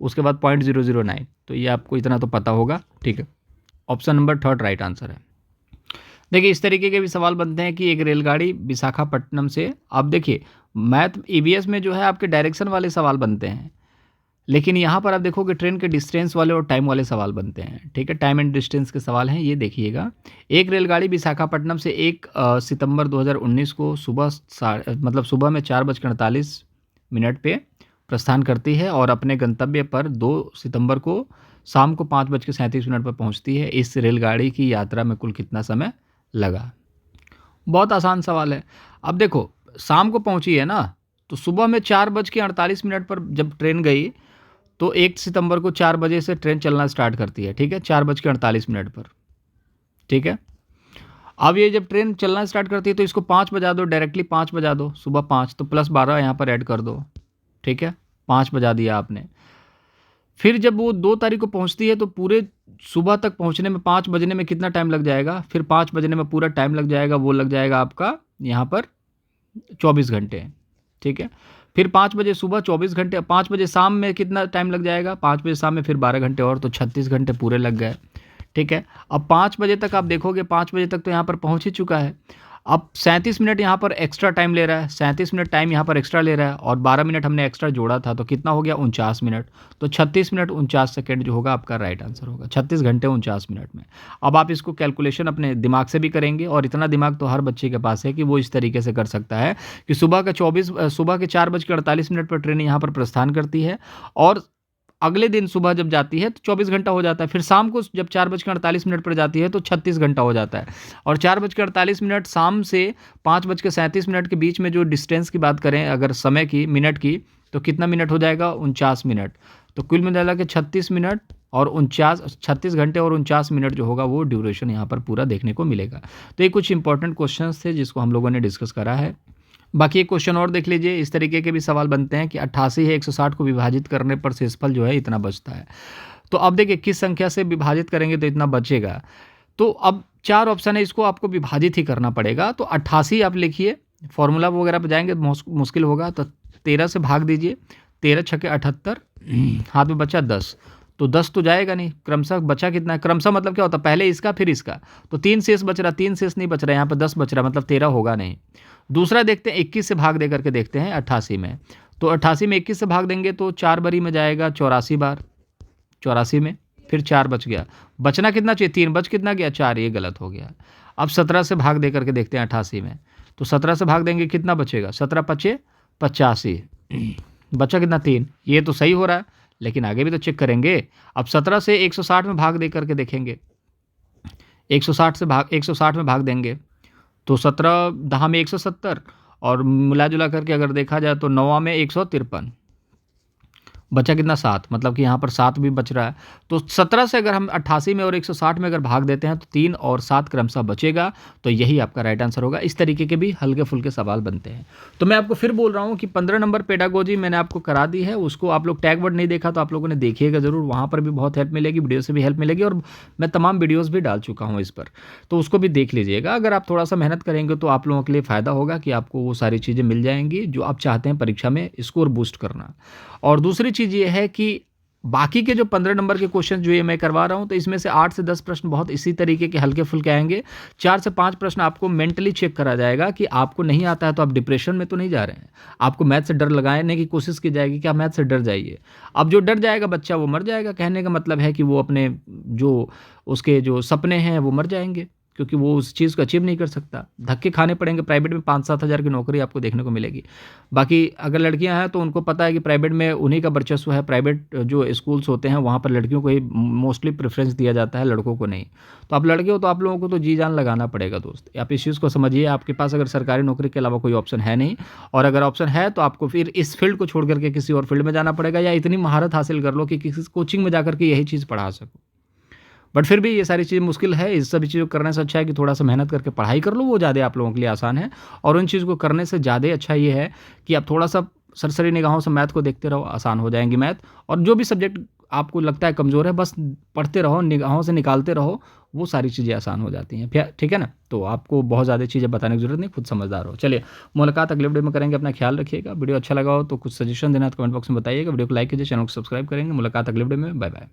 उसके बाद 0.009। तो ये आपको इतना तो पता होगा, ठीक है। ऑप्शन नंबर 3 राइट आंसर है। देखिए इस तरीके के भी सवाल बनते हैं कि एक रेलगाड़ी विशाखापट्टनम से, अब देखिए मैथ ईवीएस में जो है आपके डायरेक्शन वाले सवाल बनते हैं, लेकिन यहाँ पर आप देखोगे ट्रेन के डिस्टेंस वाले और टाइम वाले सवाल बनते हैं, ठीक है। टाइम एंड डिस्टेंस के सवाल हैं, ये देखिएगा। एक रेलगाड़ी विशाखापट्टनम से 1 सितंबर 2019 को सुबह में 4:48 पे प्रस्थान करती है और अपने गंतव्य पर 2 सितंबर को शाम को 5:37 पर पहुँचती है। इस रेलगाड़ी की यात्रा में कुल कितना समय लगा। बहुत आसान सवाल है। अब देखो शाम को पहुंची है ना, तो सुबह में 4:48 पर जब ट्रेन गई, तो 1 सितंबर को 4 बजे से ट्रेन चलना स्टार्ट करती है, ठीक है, 4:48 पर, ठीक है। अब ये जब ट्रेन चलना स्टार्ट करती है तो इसको 5 बजा दो, डायरेक्टली 5 बजा दो, सुबह 5 तो +12 यहाँ पर ऐड कर दो, ठीक है, 5 बजा दिया आपने। फिर जब वो 2 तारीख को पहुंचती है तो पूरे सुबह तक पहुंचने में 5 बजने में कितना टाइम लग जाएगा, फिर 5 बजने में पूरा टाइम लग जाएगा, वो लग जाएगा आपका यहाँ पर 24 घंटे, ठीक है। फिर 5 बजे सुबह 24 घंटे, 5 बजे शाम में कितना टाइम लग जाएगा, 5 बजे शाम में फिर 12 घंटे और, तो 36 घंटे पूरे लग गए, ठीक है। अब 5 बजे तक आप देखोगे, 5 बजे तक तो यहाँ पर पहुँच ही चुका है। अब 37 मिनट यहाँ पर एक्स्ट्रा टाइम ले रहा है, 37 मिनट टाइम यहाँ पर एक्स्ट्रा ले रहा है, और 12 मिनट हमने एक्स्ट्रा जोड़ा था, तो कितना हो गया 49 मिनट। तो 36 मिनट 49 सेकेंड जो होगा आपका राइट आंसर होगा, 36 घंटे 49 मिनट में। अब आप इसको कैलकुलेशन अपने दिमाग से भी करेंगे, और इतना दिमाग तो हर बच्चे के पास है कि वो इस तरीके से कर सकता है कि सुबह के 4:48 पर ट्रेन यहाँ पर प्रस्थान करती है, और अगले दिन सुबह जब जाती है तो 24 घंटा हो जाता है। फिर शाम को जब 4:48 पर जाती है तो 36 घंटा हो जाता है, और 4:48 शाम से 5:37 के बीच में जो डिस्टेंस की बात करें अगर समय की, मिनट की, तो कितना मिनट हो जाएगा, 49 मिनट। तो कुल मिला के 36 मिनट और 36 घंटे और 49 मिनट जो होगा वो ड्यूरेशन यहाँ पर पूरा देखने को मिलेगा। तो ये कुछ इंपॉर्टेंट क्वेश्चन थे जिसको हम लोगों ने डिस्कस करा है। बाकी एक क्वेश्चन और देख लीजिए, इस तरीके के भी सवाल बनते हैं कि 88 है, 160 को विभाजित करने पर शेषफल जो है इतना बचता है। तो अब देखिए किस संख्या से विभाजित करेंगे तो इतना बचेगा। तो अब 4 ऑप्शन है, इसको आपको विभाजित ही करना पड़ेगा। तो 88 आप लिखिए, फॉर्मूला वगैरह पर जाएंगे मुश्किल होगा, तो 13 से भाग दीजिए, 13 × 78, हाथ में बचा 10, तो 10 तो जाएगा नहीं, क्रमशः बचा कितना है, क्रमशः मतलब क्या होता है, पहले इसका फिर इसका, तो 3 शेष बच रहा, 3 शेष नहीं बच रहा, यहाँ पर 10 बच रहा, मतलब 13 होगा नहीं। दूसरा देखते हैं 21 से भाग दे करके देखते हैं 88 में, तो 88 में 21 से भाग देंगे तो 4 बारी में जाएगा 84 बार, 84 में फिर 4 बच गया, बचना कितना चाहिए, 3 बच कितना गया 4, ये गलत हो गया। अब 17 से भाग दे करके देखते हैं 88 में, तो 17 से भाग देंगे कितना बचेगा, 17 पचे 85, बचा कितना 3, ये तो सही हो रहा है, लेकिन आगे भी तो चेक करेंगे। अब 17 से 160 में भाग दे करके देखेंगे, 160 में भाग देंगे तो 17 दहा में 170 और मिला जुला करके अगर देखा जाए तो 9 में 153, बचा कितना 7, मतलब कि यहाँ पर 7 भी बच रहा है। तो 17 से अगर हम 88 में और 160 में अगर भाग देते हैं तो 3 और 7 क्रमशः बचेगा, तो यही आपका राइट आंसर होगा। इस तरीके के भी हल्के फुल्के सवाल बनते हैं। तो मैं आपको फिर बोल रहा हूँ कि 15 नंबर पेडागोजी मैंने आपको करा दी है, उसको आप लोग टैग वर्ड नहीं देखा तो आप लोगों ने देखिएगा ज़रूर, वहाँ पर भी बहुत हेल्प मिलेगी, वीडियो से भी हेल्प मिलेगी, और मैं तमाम वीडियोज़ भी डाल चुका हूँ इस पर, तो उसको भी देख लीजिएगा। अगर आप थोड़ा सा मेहनत करेंगे तो आप लोगों के लिए फ़ायदा होगा कि आपको वो सारी चीज़ें मिल जाएंगी जो आप चाहते हैं परीक्षा में स्कोर बूस्ट करना। और दूसरी चीज़ ये है कि बाकी के जो 15 नंबर के क्वेश्चन जो ये मैं करवा रहा हूँ, तो इसमें से 8 से 10 प्रश्न बहुत इसी तरीके के हल्के फुल्के आएंगे। 4 से 5 प्रश्न आपको मेंटली चेक करा जाएगा कि आपको नहीं आता है तो आप डिप्रेशन में तो नहीं जा रहे हैं, आपको मैथ से डर लगाने की कोशिश की जाएगी कि आप मैथ से डर जाइए। अब जो डर जाएगा बच्चा वो मर जाएगा, कहने का मतलब है कि वो अपने जो उसके जो सपने हैं वो मर जाएंगे, क्योंकि वो उस चीज़ को अचीव नहीं कर सकता। धक्के खाने पड़ेंगे, प्राइवेट में 5-7 हज़ार की नौकरी आपको देखने को मिलेगी। बाकी अगर लड़कियां हैं तो उनको पता है कि प्राइवेट में उन्हीं का वर्चस्व है, प्राइवेट जो स्कूल्स होते हैं वहाँ पर लड़कियों को ही मोस्टली प्रेफरेंस दिया जाता है, लड़कों को नहीं। तो आप लड़के हो तो आप लोगों को तो जी जान लगाना पड़ेगा दोस्त, आप इस चीज़ को समझिए। आपके पास अगर सरकारी नौकरी के अलावा कोई ऑप्शन है नहीं, और अगर ऑप्शन है तो आपको फिर इस फील्ड को छोड़ करके किसी और फील्ड में जाना पड़ेगा, या इतनी महारत हासिल कर लो कि किसी कोचिंग में जाकर के यही चीज़ पढ़ा सको। बट फिर भी ये सारी चीज़ मुश्किल है, इस सभी चीज़ों को करने से अच्छा है कि थोड़ा सा मेहनत करके पढ़ाई कर लो, वो ज़्यादा आप लोगों के लिए आसान है। और उन चीज़ों को करने से ज़्यादा अच्छा ये है कि आप थोड़ा सा सरसरी निगाहों से मैथ को देखते रहो, आसान हो जाएंगी मैथ। और जो भी सब्जेक्ट आपको लगता है कमज़ोर है, बस पढ़ते रहो, निगाहों से निकालते रहो, वो सारी चीज़ें आसान हो जाती हैं। फिर ठीक है ना, तो आपको बहुत ज़्यादा चीज़ें बताने की जरूरत नहीं, खुद समझदार हो। चलिए, मुलाकात अगले वीडियो में करेंगे, अपना ख्याल रखिएगा। वीडियो अच्छा लगा हो तो कुछ सजेशन देना तो कमेंट बॉक्स में बताइएगा, वीडियो को लाइक कीजिए, चैनल को सब्सक्राइब करेंगे। मुलाकात अगले वीडियो में, बाय बाय।